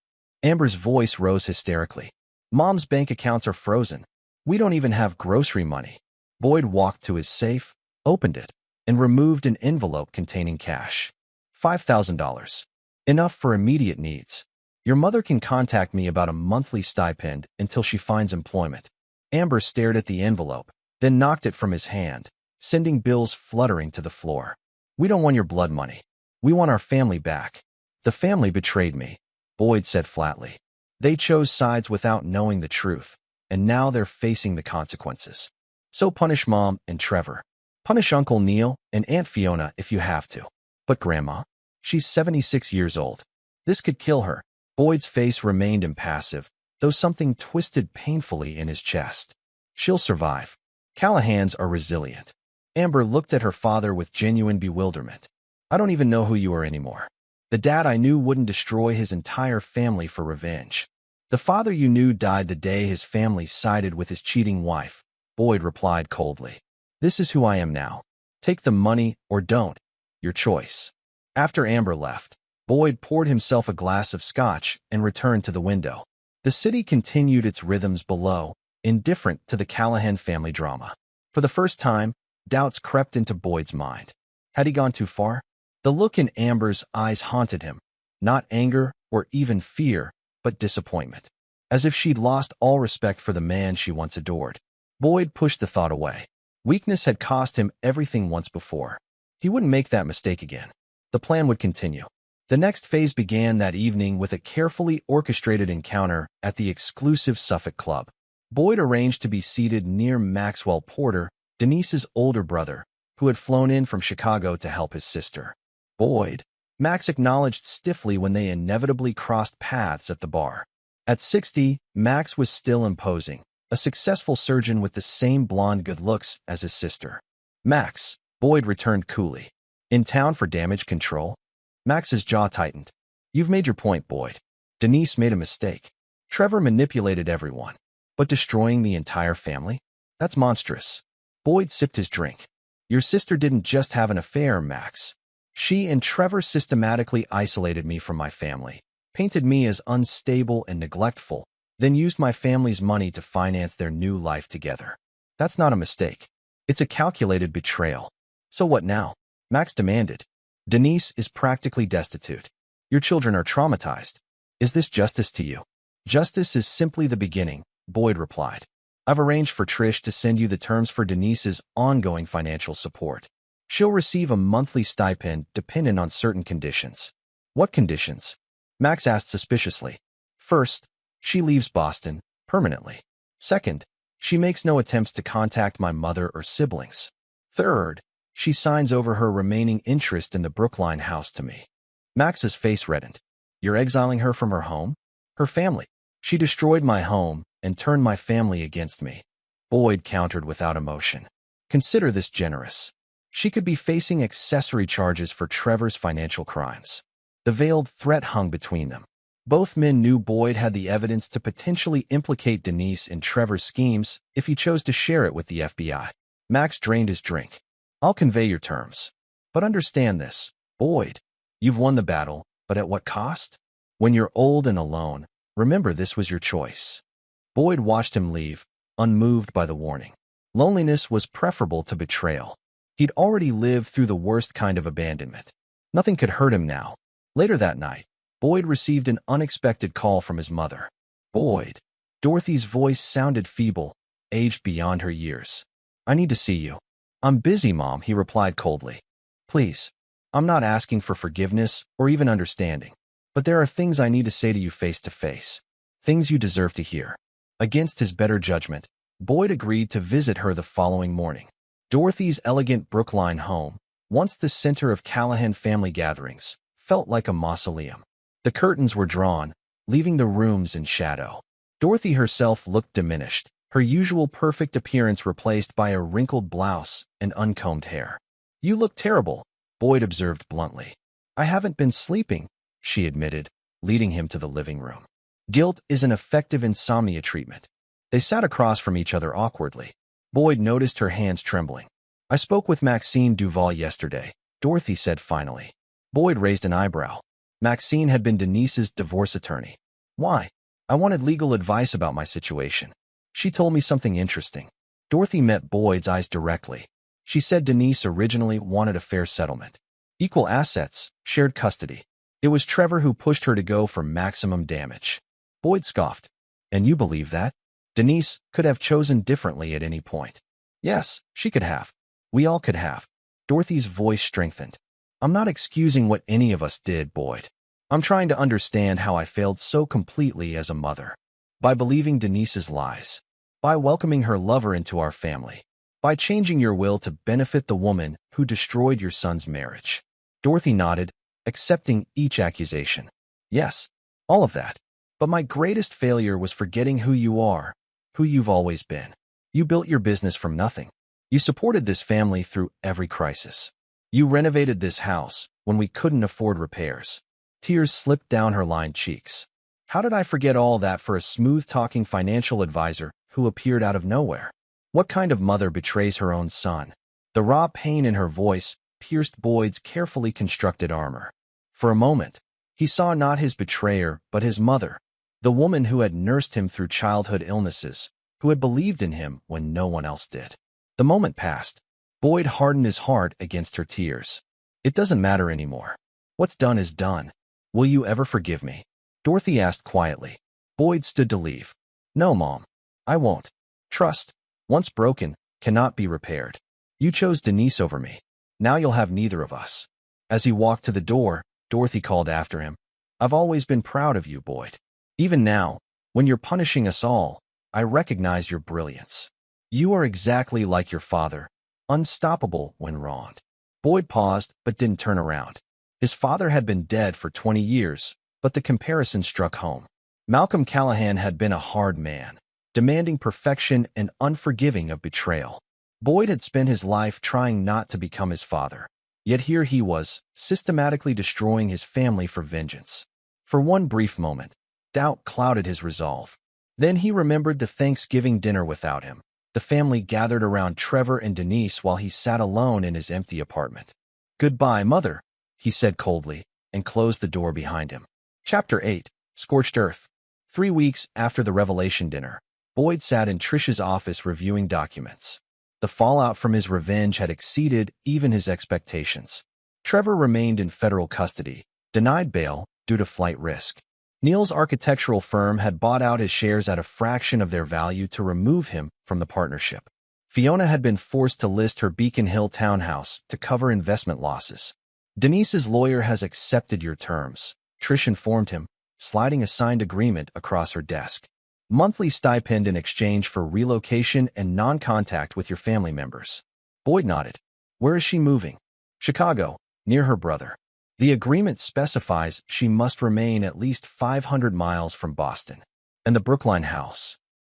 Amber's voice rose hysterically. Mom's bank accounts are frozen. We don't even have grocery money. Boyd walked to his safe, opened it, and removed an envelope containing cash. $5,000. Enough for immediate needs. Your mother can contact me about a monthly stipend until she finds employment. Amber stared at the envelope, then knocked it from his hand, sending bills fluttering to the floor. We don't want your blood money. We want our family back. The family betrayed me, Boyd said flatly. They chose sides without knowing the truth, and now they're facing the consequences. So punish Mom and Trevor. Punish Uncle Neil and Aunt Fiona if you have to. But Grandma? She's 76 years old. This could kill her. Boyd's face remained impassive, though something twisted painfully in his chest. She'll survive. Callahans are resilient. Amber looked at her father with genuine bewilderment. I don't even know who you are anymore. The dad I knew wouldn't destroy his entire family for revenge. The father you knew died the day his family sided with his cheating wife, Boyd replied coldly. This is who I am now. Take the money or don't. Your choice. After Amber left, Boyd poured himself a glass of scotch and returned to the window. The city continued its rhythms below, indifferent to the Callahan family drama. For the first time, doubts crept into Boyd's mind. Had he gone too far? The look in Amber's eyes haunted him, not anger or even fear, but disappointment, as if she'd lost all respect for the man she once adored. Boyd pushed the thought away. Weakness had cost him everything once before. He wouldn't make that mistake again. The plan would continue. The next phase began that evening with a carefully orchestrated encounter at the exclusive Suffolk Club. Boyd arranged to be seated near Maxwell Porter, Denise's older brother, who had flown in from Chicago to help his sister. Boyd, Max acknowledged stiffly when they inevitably crossed paths at the bar. At 60, Max was still imposing, a successful surgeon with the same blonde good looks as his sister. Max, Boyd returned coolly. In town for damage control? Max's jaw tightened. You've made your point, Boyd. Denise made a mistake. Trevor manipulated everyone. But destroying the entire family? That's monstrous. Boyd sipped his drink. Your sister didn't just have an affair, Max. She and Trevor systematically isolated me from my family, painted me as unstable and neglectful, then used my family's money to finance their new life together. That's not a mistake. It's a calculated betrayal. So what now? Max demanded. Denise is practically destitute. Your children are traumatized. Is this justice to you? Justice is simply the beginning, Boyd replied. I've arranged for Trish to send you the terms for Denise's ongoing financial support. She'll receive a monthly stipend dependent on certain conditions. What conditions? Max asked suspiciously. First, she leaves Boston permanently. Second, she makes no attempts to contact my mother or siblings. Third, she signs over her remaining interest in the Brookline house to me. Max's face reddened. You're exiling her from her home? Her family. She destroyed my home and turned my family against me. Boyd countered without emotion. Consider this generous. She could be facing accessory charges for Trevor's financial crimes. The veiled threat hung between them. Both men knew Boyd had the evidence to potentially implicate Denise in Trevor's schemes if he chose to share it with the FBI. Max drained his drink. I'll convey your terms. But understand this, Boyd. You've won the battle, but at what cost? When you're old and alone, Remember, this was your choice. Boyd watched him leave, unmoved by the warning. Loneliness was preferable to betrayal. He'd already lived through the worst kind of abandonment. Nothing could hurt him now. Later that night, Boyd received an unexpected call from his mother. Boyd. Dorothy's voice sounded feeble, aged beyond her years. I need to see you. I'm busy, Mom, he replied coldly. Please. I'm not asking for forgiveness or even understanding. But there are things I need to say to you face to face. Things you deserve to hear. Against his better judgment, Boyd agreed to visit her the following morning. Dorothy's elegant Brookline home, once the center of Callahan family gatherings, felt like a mausoleum. The curtains were drawn, leaving the rooms in shadow. Dorothy herself looked diminished, her usual perfect appearance replaced by a wrinkled blouse and uncombed hair. You look terrible, Boyd observed bluntly. I haven't been sleeping, she admitted, leading him to the living room. Guilt is an effective insomnia treatment. They sat across from each other awkwardly. Boyd noticed her hands trembling. I spoke with Maxine Duval yesterday, Dorothy said finally. Boyd raised an eyebrow. Maxine had been Denise's divorce attorney. Why? I wanted legal advice about my situation. She told me something interesting. Dorothy met Boyd's eyes directly. She said Denise originally wanted a fair settlement. Equal assets, shared custody. It was Trevor who pushed her to go for maximum damage. Boyd scoffed. And you believe that? Denise could have chosen differently at any point. Yes, she could have. We all could have. Dorothy's voice strengthened. I'm not excusing what any of us did, Boyd. I'm trying to understand how I failed so completely as a mother. By believing Denise's lies. By welcoming her lover into our family. By changing your will to benefit the woman who destroyed your son's marriage. Dorothy nodded, accepting each accusation. Yes, all of that. But my greatest failure was forgetting who you are, who you've always been. You built your business from nothing. You supported this family through every crisis. You renovated this house when we couldn't afford repairs. Tears slipped down her lined cheeks. How did I forget all that for a smooth-talking financial advisor who appeared out of nowhere? What kind of mother betrays her own son? The raw pain in her voice pierced Boyd's carefully constructed armor. For a moment, he saw not his betrayer but his mother, the woman who had nursed him through childhood illnesses, who had believed in him when no one else did. The moment passed. Boyd hardened his heart against her tears. It doesn't matter anymore. What's done is done. Will you ever forgive me? Dorothy asked quietly. Boyd stood to leave. No, Mom. I won't. Trust, once broken, cannot be repaired. You chose Denise over me. Now you'll have neither of us. As he walked to the door, Dorothy called after him. I've always been proud of you, Boyd. Even now, when you're punishing us all, I recognize your brilliance. You are exactly like your father, unstoppable when wronged. Boyd paused but didn't turn around. His father had been dead for 20 years, but the comparison struck home. Malcolm Callahan had been a hard man, demanding perfection and unforgiving of betrayal. Boyd had spent his life trying not to become his father. Yet here he was, systematically destroying his family for vengeance. For one brief moment, doubt clouded his resolve. Then he remembered the Thanksgiving dinner without him. The family gathered around Trevor and Denise while he sat alone in his empty apartment. Goodbye, Mother, he said coldly, and closed the door behind him. Chapter 8. Scorched Earth. 3 weeks after the Revelation dinner, Boyd sat in Trish's office reviewing documents. The fallout from his revenge had exceeded even his expectations. Trevor remained in federal custody, denied bail due to flight risk. Neil's architectural firm had bought out his shares at a fraction of their value to remove him from the partnership. Fiona had been forced to list her Beacon Hill townhouse to cover investment losses. Denise's lawyer has accepted your terms, Trish informed him, sliding a signed agreement across her desk. Monthly stipend in exchange for relocation and non-contact with your family members. Boyd nodded. Where is she moving? Chicago, near her brother. The agreement specifies she must remain at least 500 miles from Boston. And the Brookline house.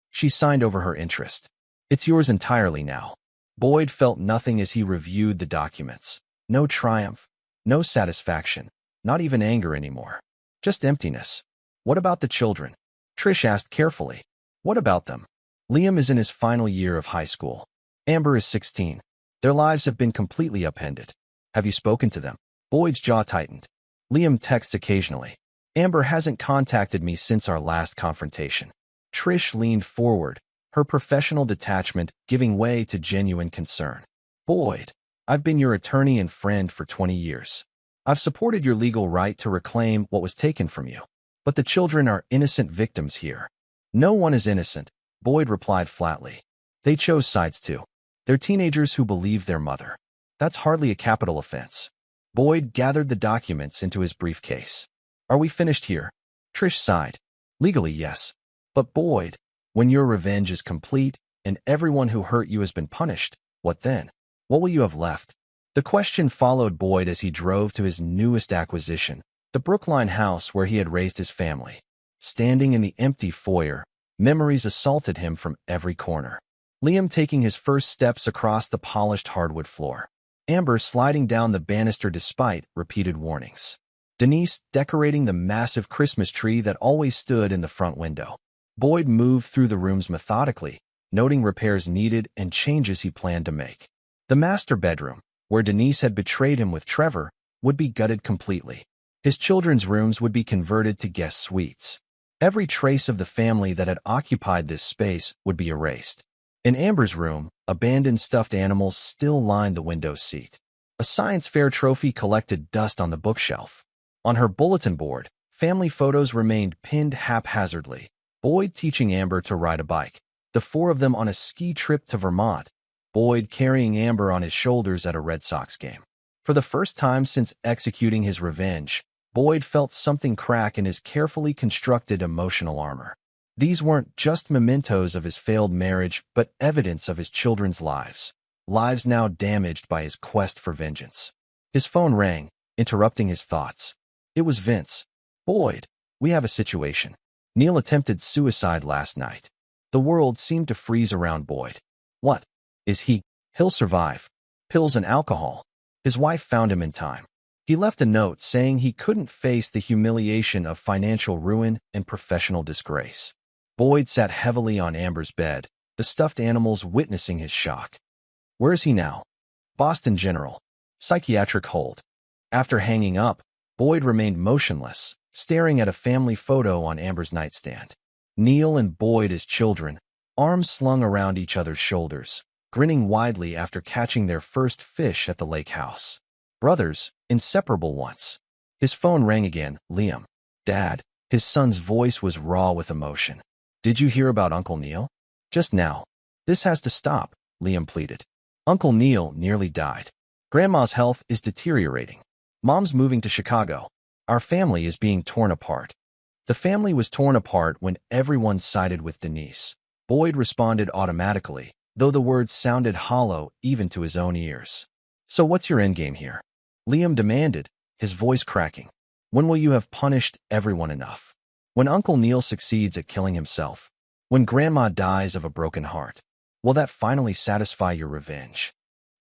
She signed over her interest. It's yours entirely now. Boyd felt nothing as he reviewed the documents. No triumph, no satisfaction, not even anger anymore. Just emptiness. What about the children? Trish asked carefully. What about them? Liam is in his final year of high school. Amber is 16. Their lives have been completely upended. Have you spoken to them? Boyd's jaw tightened. Liam texts occasionally. Amber hasn't contacted me since our last confrontation. Trish leaned forward, her professional detachment giving way to genuine concern. Boyd, I've been your attorney and friend for 20 years. I've supported your legal right to reclaim what was taken from you. But the children are innocent victims here. No one is innocent, Boyd replied flatly. They chose sides too. They're teenagers who believe their mother. That's hardly a capital offense. Boyd gathered the documents into his briefcase. Are we finished here? Trish sighed. Legally, yes. But Boyd, when your revenge is complete and everyone who hurt you has been punished, what then? What will you have left? The question followed Boyd as he drove to his newest acquisition, the Brookline house where he had raised his family. Standing in the empty foyer, memories assaulted him from every corner. Liam taking his first steps across the polished hardwood floor. Amber sliding down the banister despite repeated warnings. Denise decorating the massive Christmas tree that always stood in the front window. Boyd moved through the rooms methodically, noting repairs needed and changes he planned to make. The master bedroom, where Denise had betrayed him with Trevor, would be gutted completely. His children's rooms would be converted to guest suites. Every trace of the family that had occupied this space would be erased. In Amber's room, abandoned stuffed animals still lined the window seat. A science fair trophy collected dust on the bookshelf. On her bulletin board, family photos remained pinned haphazardly. Boyd teaching Amber to ride a bike. The four of them on a ski trip to Vermont. Boyd carrying Amber on his shoulders at a Red Sox game. For the first time since executing his revenge, Boyd felt something crack in his carefully constructed emotional armor. These weren't just mementos of his failed marriage, but evidence of his children's lives. Lives now damaged by his quest for vengeance. His phone rang, interrupting his thoughts. It was Vince. Boyd, we have a situation. Neil attempted suicide last night. The world seemed to freeze around Boyd. What? Is he? He'll survive. Pills and alcohol. His wife found him in time. He left a note saying he couldn't face the humiliation of financial ruin and professional disgrace. Boyd sat heavily on Amber's bed, the stuffed animals witnessing his shock. Where is he now? Boston General. Psychiatric hold. After hanging up, Boyd remained motionless, staring at a family photo on Amber's nightstand. Neil and Boyd as children, arms slung around each other's shoulders, grinning widely after catching their first fish at the lake house. Brothers, inseparable once. His phone rang again. Liam. Dad. His son's voice was raw with emotion. Did you hear about Uncle Neil? Just now. This has to stop, Liam pleaded. Uncle Neil nearly died. Grandma's health is deteriorating. Mom's moving to Chicago. Our family is being torn apart. The family was torn apart when everyone sided with Denise. Boyd responded automatically, though the words sounded hollow even to his own ears. So what's your endgame here? Liam demanded, his voice cracking. When will you have punished everyone enough? When Uncle Neil succeeds at killing himself? When Grandma dies of a broken heart? Will that finally satisfy your revenge?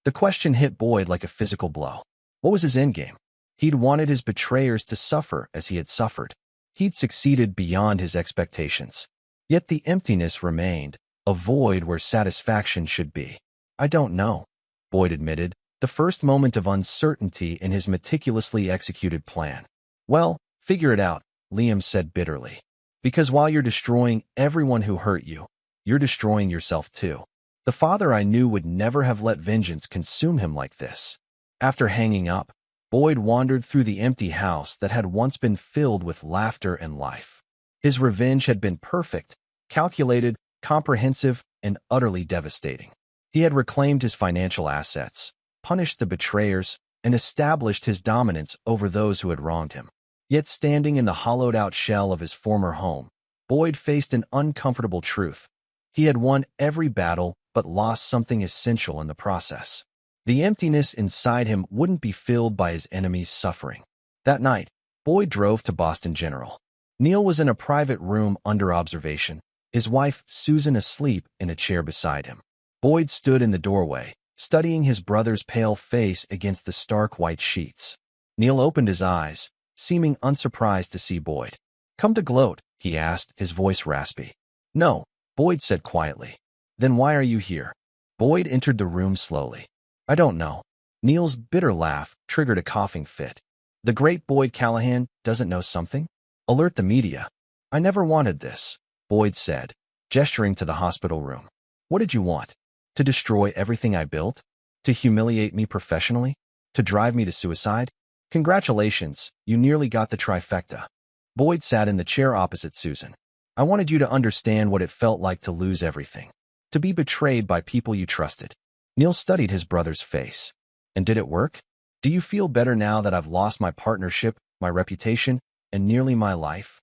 The question hit Boyd like a physical blow. What was his endgame? He'd wanted his betrayers to suffer as he had suffered. He'd succeeded beyond his expectations. Yet the emptiness remained, a void where satisfaction should be. I don't know, Boyd admitted, the first moment of uncertainty in his meticulously executed plan. Well, figure it out, Liam said bitterly. Because while you're destroying everyone who hurt you, you're destroying yourself too. The father I knew would never have let vengeance consume him like this. After hanging up, Boyd wandered through the empty house that had once been filled with laughter and life. His revenge had been perfect, calculated, comprehensive, and utterly devastating. He had reclaimed his financial assets, punished the betrayers, and established his dominance over those who had wronged him. Yet standing in the hollowed-out shell of his former home, Boyd faced an uncomfortable truth. He had won every battle but lost something essential in the process. The emptiness inside him wouldn't be filled by his enemy's suffering. That night, Boyd drove to Boston General. Neil was in a private room under observation, his wife Susan asleep in a chair beside him. Boyd stood in the doorway, studying his brother's pale face against the stark white sheets. Neil opened his eyes, seeming unsurprised to see Boyd. Come to gloat, he asked, his voice raspy. No, Boyd said quietly. Then why are you here? Boyd entered the room slowly. I don't know. Neil's bitter laugh triggered a coughing fit. The great Boyd Callahan doesn't know something? Alert the media. I never wanted this, Boyd said, gesturing to the hospital room. What did you want? To destroy everything I built? To humiliate me professionally? To drive me to suicide? Congratulations, you nearly got the trifecta. Boyd sat in the chair opposite Susan. I wanted you to understand what it felt like to lose everything. To be betrayed by people you trusted. Neil studied his brother's face. And did it work? Do you feel better now that I've lost my partnership, my reputation, and nearly my life?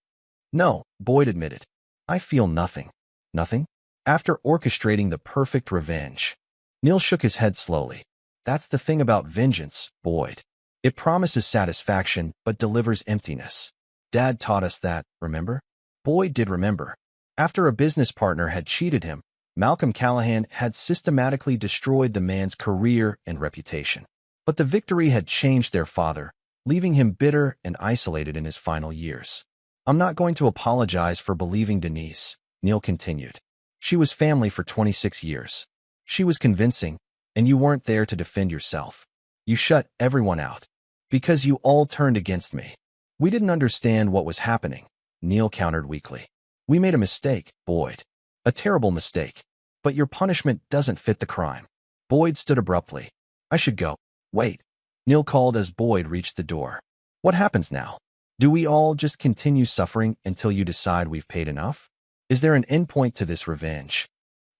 No, Boyd admitted. I feel nothing. Nothing? After orchestrating the perfect revenge. Neil shook his head slowly. That's the thing about vengeance, Boyd. It promises satisfaction, but delivers emptiness. Dad taught us that, remember? Boyd did remember. After a business partner had cheated him, Malcolm Callahan had systematically destroyed the man's career and reputation. But the victory had changed their father, leaving him bitter and isolated in his final years. I'm not going to apologize for believing Denise, Neil continued. She was family for 26 years. She was convincing, and you weren't there to defend yourself. You shut everyone out. Because you all turned against me. We didn't understand what was happening, Neil countered weakly. We made a mistake, Boyd. A terrible mistake. But your punishment doesn't fit the crime. Boyd stood abruptly. I should go. Wait. Neil called as Boyd reached the door. What happens now? Do we all just continue suffering until you decide we've paid enough? Is there an endpoint to this revenge?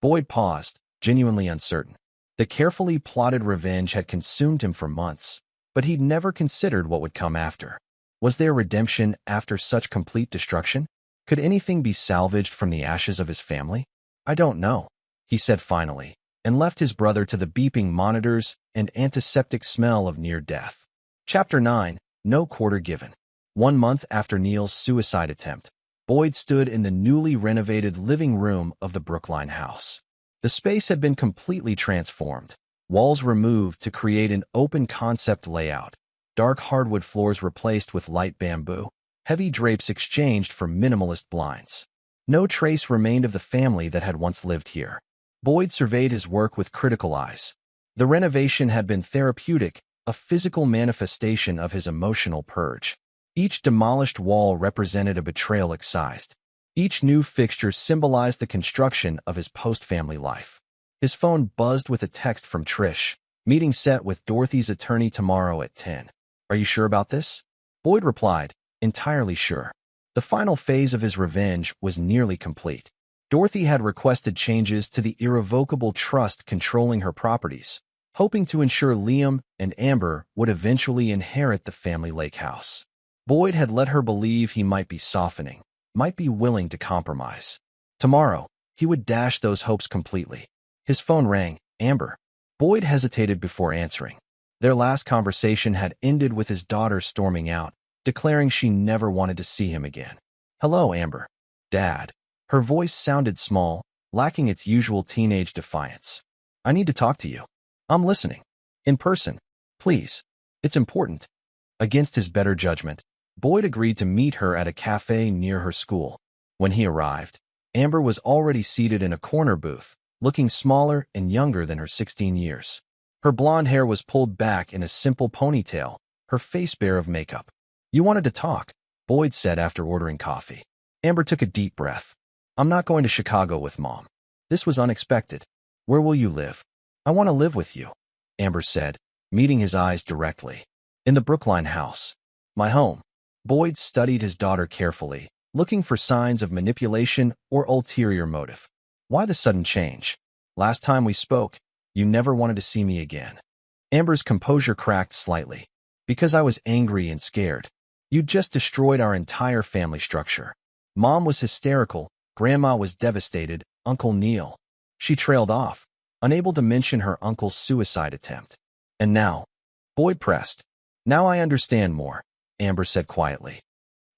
Boyd paused, genuinely uncertain. The carefully plotted revenge had consumed him for months, but he'd never considered what would come after. Was there redemption after such complete destruction? Could anything be salvaged from the ashes of his family? I don't know, he said finally, and left his brother to the beeping monitors and antiseptic smell of near death. Chapter 9. No quarter given. 1 month after Neil's suicide attempt, Boyd stood in the newly renovated living room of the Brookline house. The space had been completely transformed, walls removed to create an open-concept layout, dark hardwood floors replaced with light bamboo, heavy drapes exchanged for minimalist blinds. No trace remained of the family that had once lived here. Boyd surveyed his work with critical eyes. The renovation had been therapeutic, a physical manifestation of his emotional purge. Each demolished wall represented a betrayal excised. Each new fixture symbolized the construction of his post-family life. His phone buzzed with a text from Trish. Meeting set with Dorothy's attorney tomorrow at 10. Are you sure about this? Boyd replied, entirely sure. The final phase of his revenge was nearly complete. Dorothy had requested changes to the irrevocable trust controlling her properties, hoping to ensure Liam and Amber would eventually inherit the family lake house. Boyd had let her believe he might be softening, might be willing to compromise. Tomorrow, he would dash those hopes completely. His phone rang. Amber. Boyd hesitated before answering. Their last conversation had ended with his daughter storming out, declaring she never wanted to see him again. Hello, Amber. Dad. Her voice sounded small, lacking its usual teenage defiance. I need to talk to you. I'm listening. In person. Please. It's important. Against his better judgment, Boyd agreed to meet her at a cafe near her school. When he arrived, Amber was already seated in a corner booth, looking smaller and younger than her 16 years. Her blonde hair was pulled back in a simple ponytail, her face bare of makeup. You wanted to talk, Boyd said after ordering coffee. Amber took a deep breath. I'm not going to Chicago with Mom. This was unexpected. Where will you live? I want to live with you, Amber said, meeting his eyes directly. In the Brookline house. My home. Boyd studied his daughter carefully, looking for signs of manipulation or ulterior motive. Why the sudden change? Last time we spoke, you never wanted to see me again. Amber's composure cracked slightly. Because I was angry and scared. You just destroyed our entire family structure. Mom was hysterical, Grandma was devastated, Uncle Neil. She trailed off, unable to mention her uncle's suicide attempt. And now, Boyd pressed. Now I understand more, Amber said quietly.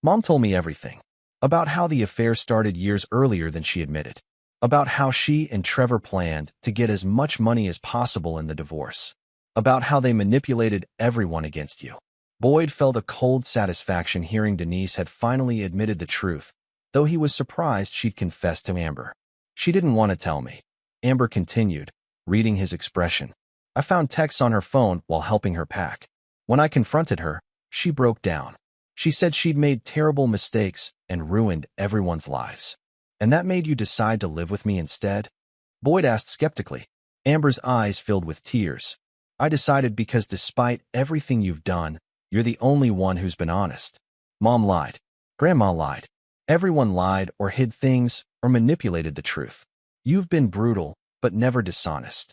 Mom told me everything. About how the affair started years earlier than she admitted. About how she and Trevor planned to get as much money as possible in the divorce. About how they manipulated everyone against you. Boyd felt a cold satisfaction hearing Denise had finally admitted the truth, though he was surprised she'd confessed to Amber. She didn't want to tell me. Amber continued, reading his expression. I found texts on her phone while helping her pack. When I confronted her, she broke down. She said she'd made terrible mistakes and ruined everyone's lives. And that made you decide to live with me instead? Boyd asked skeptically. Amber's eyes filled with tears. I decided because despite everything you've done, you're the only one who's been honest. Mom lied. Grandma lied. Everyone lied or hid things or manipulated the truth. You've been brutal, but never dishonest.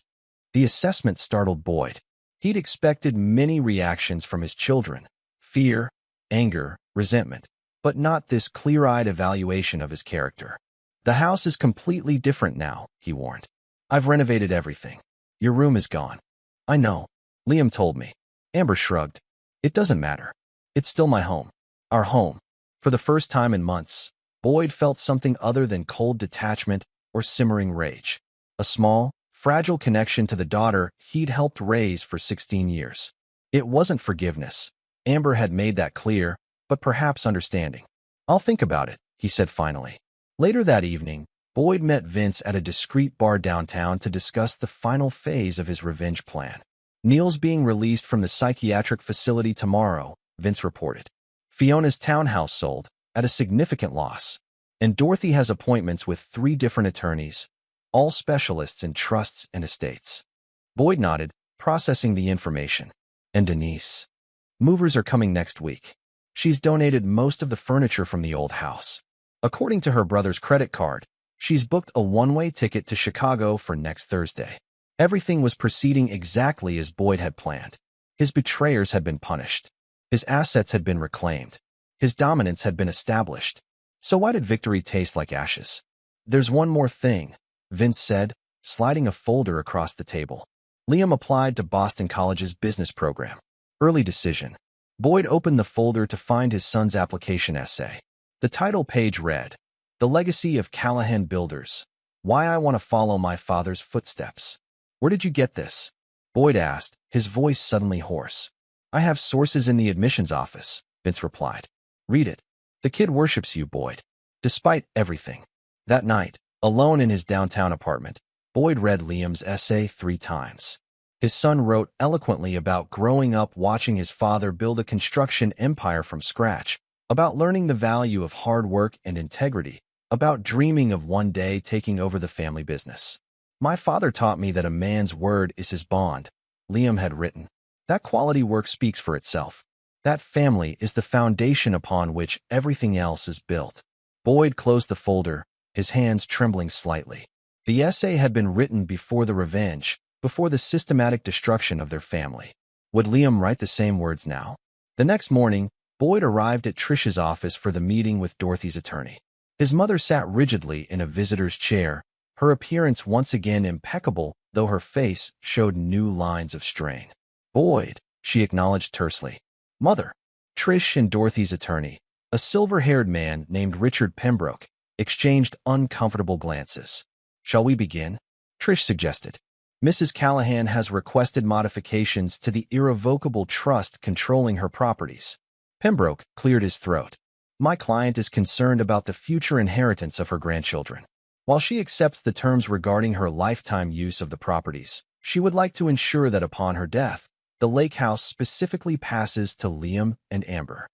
The assessment startled Boyd. He'd expected many reactions from his children: fear, anger, resentment, but not this clear-eyed evaluation of his character. The house is completely different now, he warned. I've renovated everything. Your room is gone. I know. Liam told me. Amber shrugged. It doesn't matter. It's still my home. Our home. For the first time in months, Boyd felt something other than cold detachment or simmering rage. A small, fragile connection to the daughter he'd helped raise for 16 years. It wasn't forgiveness. Amber had made that clear, but perhaps understanding. I'll think about it, he said finally. Later that evening, Boyd met Vince at a discreet bar downtown to discuss the final phase of his revenge plan. Neil's being released from the psychiatric facility tomorrow, Vince reported. Fiona's townhouse sold, at a significant loss. And Dorothy has appointments with 3 different attorneys, all specialists in trusts and estates. Boyd nodded, processing the information. And Denise. Movers are coming next week. She's donated most of the furniture from the old house. According to her brother's credit card, she's booked a one-way ticket to Chicago for next Thursday. Everything was proceeding exactly as Boyd had planned. His betrayers had been punished. His assets had been reclaimed. His dominance had been established. So why did victory taste like ashes? There's one more thing, Vince said, sliding a folder across the table. Liam applied to Boston College's business program. Early decision. Boyd opened the folder to find his son's application essay. The title page read, The Legacy of Callahan Builders. Why I Want to Follow My Father's Footsteps. Where did you get this? Boyd asked, his voice suddenly hoarse. I have sources in the admissions office, Vince replied. Read it. The kid worships you, Boyd. Despite everything. That night, alone in his downtown apartment, Boyd read Liam's essay 3 times. His son wrote eloquently about growing up watching his father build a construction empire from scratch, about learning the value of hard work and integrity, about dreaming of one day taking over the family business. My father taught me that a man's word is his bond, Liam had written. That quality work speaks for itself. That family is the foundation upon which everything else is built. Boyd closed the folder, his hands trembling slightly. The essay had been written before the revenge, before the systematic destruction of their family. Would Liam write the same words now? The next morning, Boyd arrived at Trish's office for the meeting with Dorothy's attorney. His mother sat rigidly in a visitor's chair, her appearance once again impeccable, though her face showed new lines of strain. Boyd, she acknowledged tersely. Mother. Trish and Dorothy's attorney, a silver-haired man named Richard Pembroke, exchanged uncomfortable glances. Shall we begin? Trish suggested. Mrs. Callahan has requested modifications to the irrevocable trust controlling her properties. Pembroke cleared his throat. My client is concerned about the future inheritance of her grandchildren. While she accepts the terms regarding her lifetime use of the properties, she would like to ensure that upon her death, the lake house specifically passes to Liam and Amber.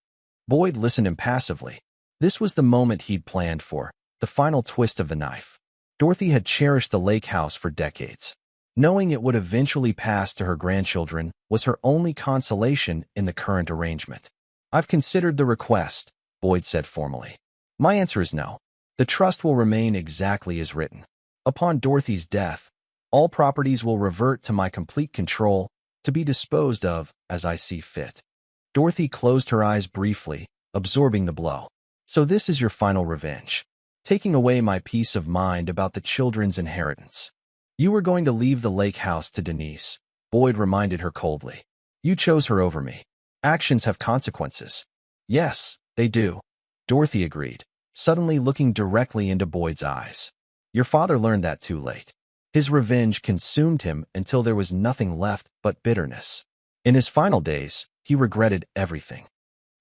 Boyd listened impassively. This was the moment he'd planned for, the final twist of the knife. Dorothy had cherished the lake house for decades. Knowing it would eventually pass to her grandchildren was her only consolation in the current arrangement. I've considered the request, Boyd said formally. My answer is no. The trust will remain exactly as written. Upon Dorothy's death, all properties will revert to my complete control, to be disposed of as I see fit. Dorothy closed her eyes briefly, absorbing the blow. So this is your final revenge. Taking away my peace of mind about the children's inheritance. You were going to leave the lake house to Denise, Boyd reminded her coldly. You chose her over me. Actions have consequences. Yes, they do. Dorothy agreed, suddenly looking directly into Boyd's eyes. Your father learned that too late. His revenge consumed him until there was nothing left but bitterness. In his final days, he regretted everything.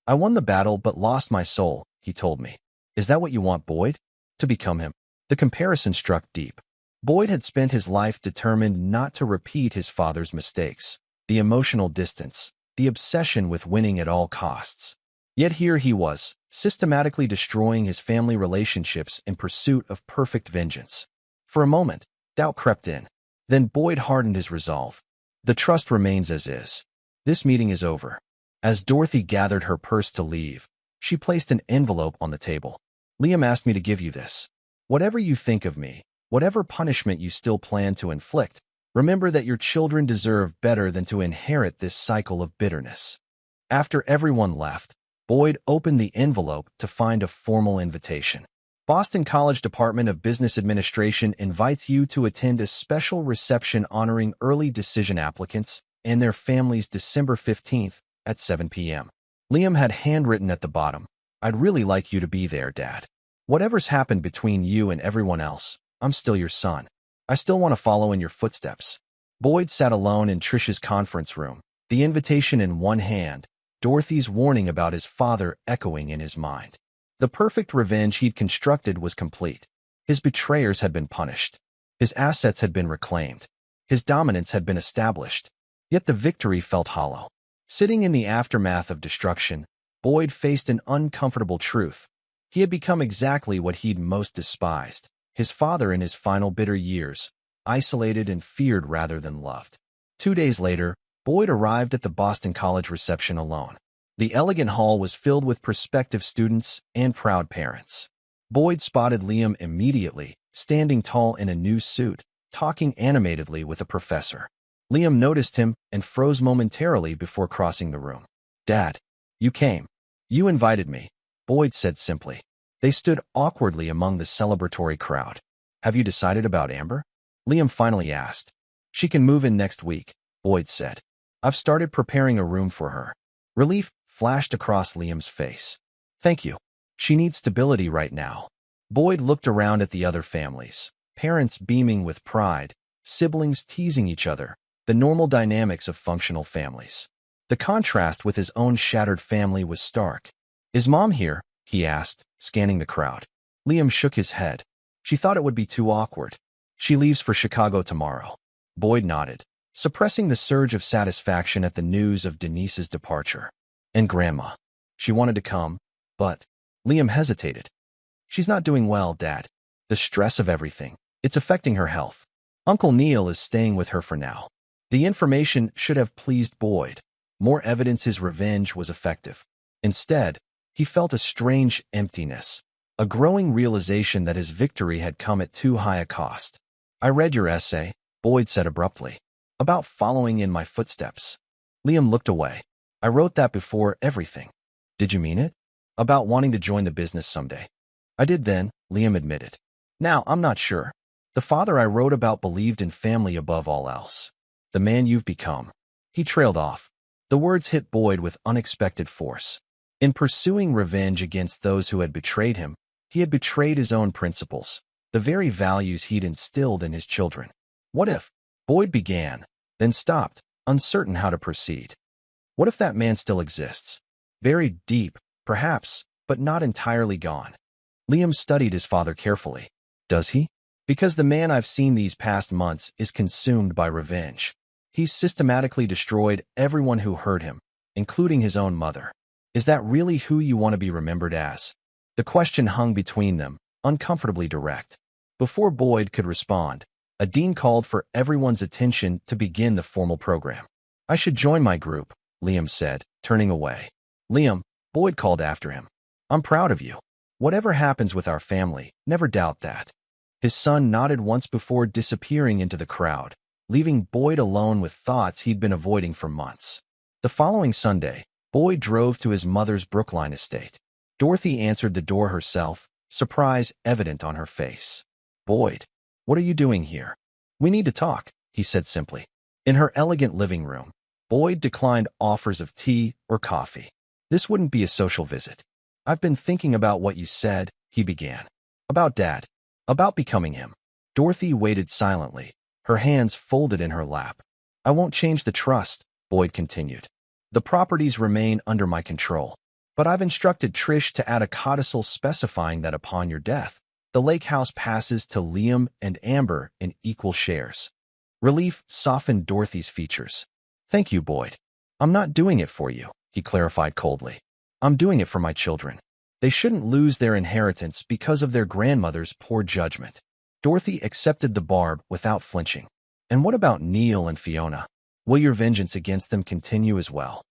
I won the battle but lost my soul, he told me. Is that what you want, Boyd? To become him? The comparison struck deep. Boyd had spent his life determined not to repeat his father's mistakes. The emotional distance, the obsession with winning at all costs. Yet here he was, systematically destroying his family relationships in pursuit of perfect vengeance. For a moment, doubt crept in. Then Boyd hardened his resolve. The trust remains as is. This meeting is over. As Dorothy gathered her purse to leave, she placed an envelope on the table. Liam asked me to give you this. Whatever you think of me, whatever punishment you still plan to inflict, remember that your children deserve better than to inherit this cycle of bitterness. After everyone left, Boyd opened the envelope to find a formal invitation. Boston College Department of Business Administration invites you to attend a special reception honoring early decision applicants and their families December 15th at 7 p.m. Liam had handwritten at the bottom, "I'd really like you to be there, Dad. Whatever's happened between you and everyone else, I'm still your son. I still want to follow in your footsteps." Boyd sat alone in Trish's conference room, the invitation in one hand, Dorothy's warning about his father echoing in his mind. The perfect revenge he'd constructed was complete. His betrayers had been punished. His assets had been reclaimed. His dominance had been established. Yet the victory felt hollow. Sitting in the aftermath of destruction, Boyd faced an uncomfortable truth. He had become exactly what he'd most despised, his father in his final bitter years, isolated and feared rather than loved. 2 days later, Boyd arrived at the Boston College reception alone. The elegant hall was filled with prospective students and proud parents. Boyd spotted Liam immediately, standing tall in a new suit, talking animatedly with a professor. Liam noticed him and froze momentarily before crossing the room. "Dad, you came. You invited me," Boyd said simply. They stood awkwardly among the celebratory crowd. "Have you decided about Amber?" Liam finally asked. "She can move in next week," Boyd said. "I've started preparing a room for her." Relief flashed across Liam's face. "Thank you. She needs stability right now." Boyd looked around at the other families, parents beaming with pride, siblings teasing each other, the normal dynamics of functional families. The contrast with his own shattered family was stark. "Is Mom here?" he asked, scanning the crowd. Liam shook his head. "She thought it would be too awkward. She leaves for Chicago tomorrow." Boyd nodded, suppressing the surge of satisfaction at the news of Denise's departure. "And Grandma. She wanted to come, but—" Liam hesitated. "She's not doing well, Dad. The stress of everything. It's affecting her health. Uncle Neil is staying with her for now." The information should have pleased Boyd. More evidence his revenge was effective. Instead, he felt a strange emptiness, a growing realization that his victory had come at too high a cost. "I read your essay," Boyd said abruptly, "about following in my footsteps." Liam looked away. "I wrote that before everything." "Did you mean it?" "About wanting to join the business someday." "I did then," Liam admitted. "Now, I'm not sure. The father I wrote about believed in family above all else. The man you've become." He trailed off. The words hit Boyd with unexpected force. In pursuing revenge against those who had betrayed him, he had betrayed his own principles, the very values he'd instilled in his children. What if? Boyd began, then stopped, uncertain how to proceed. What if that man still exists? Buried deep, perhaps, but not entirely gone. Liam studied his father carefully. Does he? Because the man I've seen these past months is consumed by revenge. He's systematically destroyed everyone who hurt him, including his own mother. Is that really who you want to be remembered as? The question hung between them, uncomfortably direct. Before Boyd could respond, a dean called for everyone's attention to begin the formal program. "I should join my group," Liam said, turning away. "Liam," Boyd called after him, "I'm proud of you. Whatever happens with our family, never doubt that." His son nodded once before disappearing into the crowd, leaving Boyd alone with thoughts he'd been avoiding for months. The following Sunday, Boyd drove to his mother's Brookline estate. Dorothy answered the door herself, surprise evident on her face. "Boyd, what are you doing here?" "We need to talk," he said simply. In her elegant living room, Boyd declined offers of tea or coffee. "This wouldn't be a social visit. I've been thinking about what you said," he began. "About Dad. About becoming him." Dorothy waited silently, her hands folded in her lap. "I won't change the trust," Boyd continued. "The properties remain under my control, but I've instructed Trish to add a codicil specifying that upon your death, the lake house passes to Liam and Amber in equal shares." Relief softened Dorothy's features. "Thank you, Boyd. I'm not doing it for you," he clarified coldly. I'm doing it for my children. They shouldn't lose their inheritance because of their grandmother's poor judgment. Dorothy accepted the barb without flinching. And what about Neil and Fiona? Will your vengeance against them continue as well?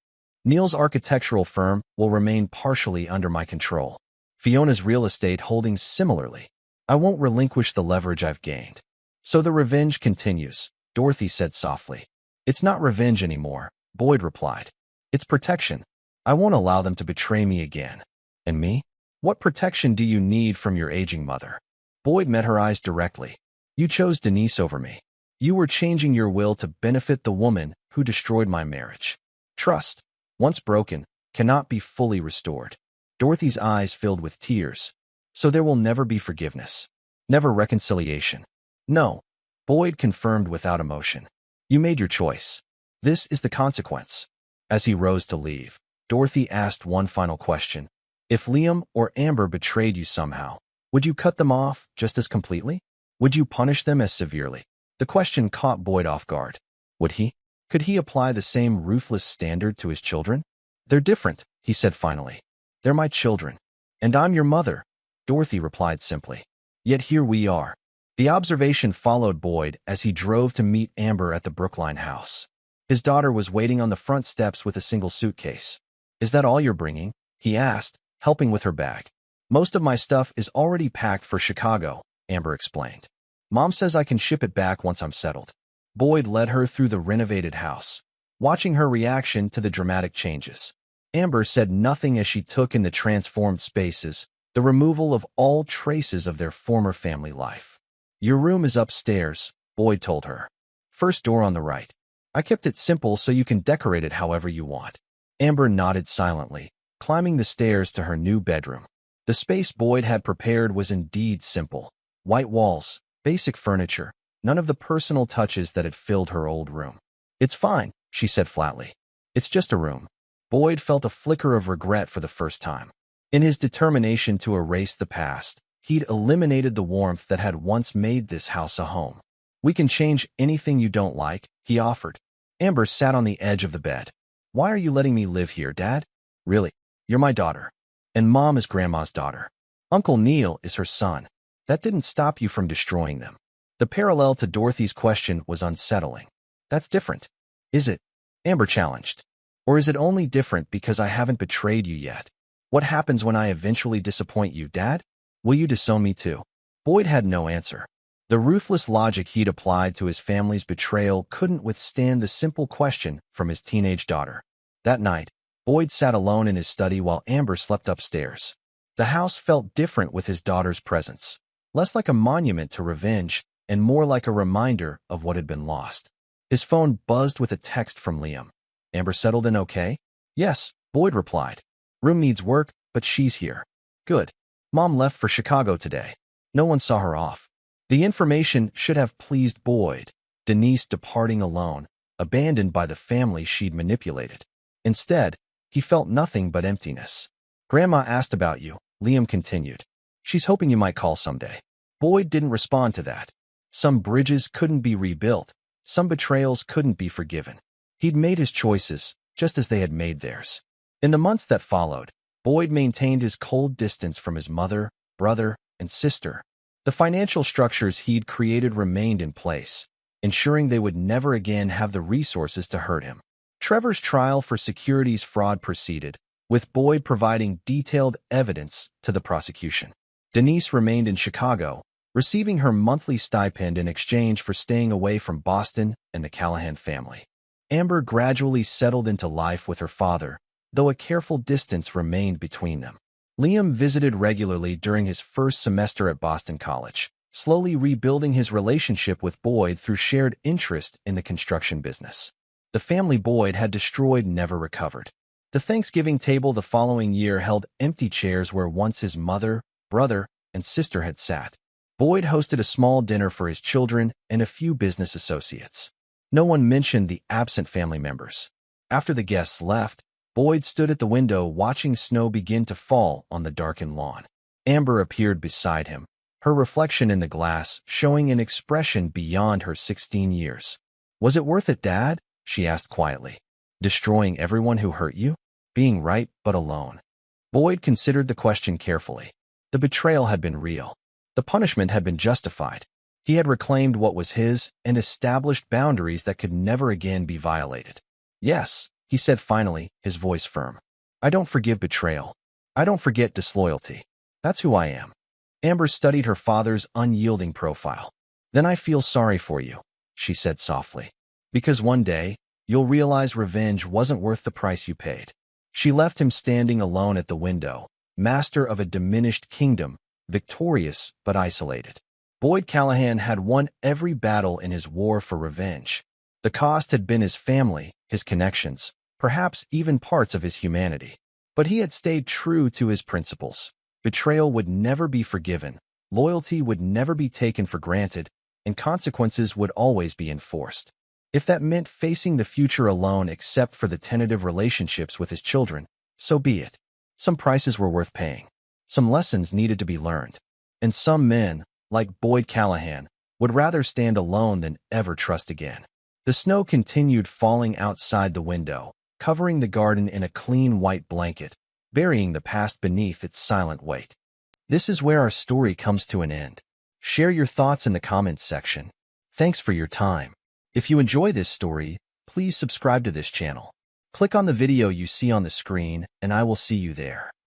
Neil's architectural firm will remain partially under my control. Fiona's real estate holdings similarly. I won't relinquish the leverage I've gained. So the revenge continues, Dorothy said softly. It's not revenge anymore, Boyd replied. It's protection. I won't allow them to betray me again. And me? What protection do you need from your aging mother? Boyd met her eyes directly. You chose Denise over me. You were changing your will to benefit the woman who destroyed my marriage. Trust, once broken, cannot be fully restored. Dorothy's eyes filled with tears. So there will never be forgiveness. Never reconciliation. No, Boyd confirmed without emotion. You made your choice. This is the consequence. As he rose to leave, Dorothy asked one final question. If Liam or Amber betrayed you somehow, would you cut them off just as completely? Would you punish them as severely? The question caught Boyd off guard. Would he? Could he apply the same ruthless standard to his children? They're different, he said finally. They're my children. And I'm your mother, Dorothy replied simply. Yet here we are. The observation followed Boyd as he drove to meet Amber at the Brookline house. His daughter was waiting on the front steps with a single suitcase. Is that all you're bringing? He asked, helping with her bag. Most of my stuff is already packed for Chicago, Amber explained. Mom says I can ship it back once I'm settled. Boyd led her through the renovated house, watching her reaction to the dramatic changes. Amber said nothing as she took in the transformed spaces, the removal of all traces of their former family life. Your room is upstairs, Boyd told her. First door on the right. I kept it simple so you can decorate it however you want. Amber nodded silently, climbing the stairs to her new bedroom. The space Boyd had prepared was indeed simple. White walls, basic furniture, none of the personal touches that had filled her old room. It's fine, she said flatly. It's just a room. Boyd felt a flicker of regret for the first time. In his determination to erase the past, he'd eliminated the warmth that had once made this house a home. We can change anything you don't like, he offered. Amber sat on the edge of the bed. Why are you letting me live here, Dad? Really? You're my daughter. And Mom is Grandma's daughter. Uncle Neil is her son. That didn't stop you from destroying them. The parallel to Dorothy's question was unsettling. That's different. Is it? Amber challenged. Or is it only different because I haven't betrayed you yet? What happens when I eventually disappoint you, Dad? Will you disown me too? Boyd had no answer. The ruthless logic he'd applied to his family's betrayal couldn't withstand the simple question from his teenage daughter. That night, Boyd sat alone in his study while Amber slept upstairs. The house felt different with his daughter's presence, less like a monument to revenge and more like a reminder of what had been lost. His phone buzzed with a text from Liam. Amber settled in okay? Yes, Boyd replied. Room needs work, but she's here. Good. Mom left for Chicago today. No one saw her off. The information should have pleased Boyd, Denise departing alone, abandoned by the family she'd manipulated. Instead, he felt nothing but emptiness. Grandma asked about you, Liam continued. She's hoping you might call someday. Boyd didn't respond to that. Some bridges couldn't be rebuilt. Some betrayals couldn't be forgiven. He'd made his choices, just as they had made theirs. In the months that followed, Boyd maintained his cold distance from his mother, brother, and sister. The financial structures he'd created remained in place, ensuring they would never again have the resources to hurt him. Trevor's trial for securities fraud proceeded, with Boyd providing detailed evidence to the prosecution. Denise remained in Chicago, receiving her monthly stipend in exchange for staying away from Boston and the Callahan family. Amber gradually settled into life with her father, though a careful distance remained between them. Liam visited regularly during his first semester at Boston College, slowly rebuilding his relationship with Boyd through shared interest in the construction business. The family Boyd had destroyed never recovered. The Thanksgiving table the following year held empty chairs where once his mother, brother, and sister had sat. Boyd hosted a small dinner for his children and a few business associates. No one mentioned the absent family members. After the guests left, Boyd stood at the window watching snow begin to fall on the darkened lawn. Amber appeared beside him, her reflection in the glass showing an expression beyond her 16 years. Was it worth it, Dad? She asked quietly. Destroying everyone who hurt you? Being right but alone? Boyd considered the question carefully. The betrayal had been real. The punishment had been justified. He had reclaimed what was his and established boundaries that could never again be violated. Yes, he said finally, his voice firm. I don't forgive betrayal. I don't forget disloyalty. That's who I am. Amber studied her father's unyielding profile. Then I feel sorry for you, she said softly. Because one day, you'll realize revenge wasn't worth the price you paid. She left him standing alone at the window, master of a diminished kingdom, victorious but isolated. Boyd Callahan had won every battle in his war for revenge. The cost had been his family, his connections, perhaps even parts of his humanity. But he had stayed true to his principles. Betrayal would never be forgiven, loyalty would never be taken for granted, and consequences would always be enforced. If that meant facing the future alone except for the tentative relationships with his children, so be it. Some prices were worth paying. Some lessons needed to be learned. And some men, like Boyd Callahan, would rather stand alone than ever trust again. The snow continued falling outside the window, covering the garden in a clean white blanket, burying the past beneath its silent weight. This is where our story comes to an end. Share your thoughts in the comments section. Thanks for your time. If you enjoy this story, please subscribe to this channel. Click on the video you see on the screen, and I will see you there.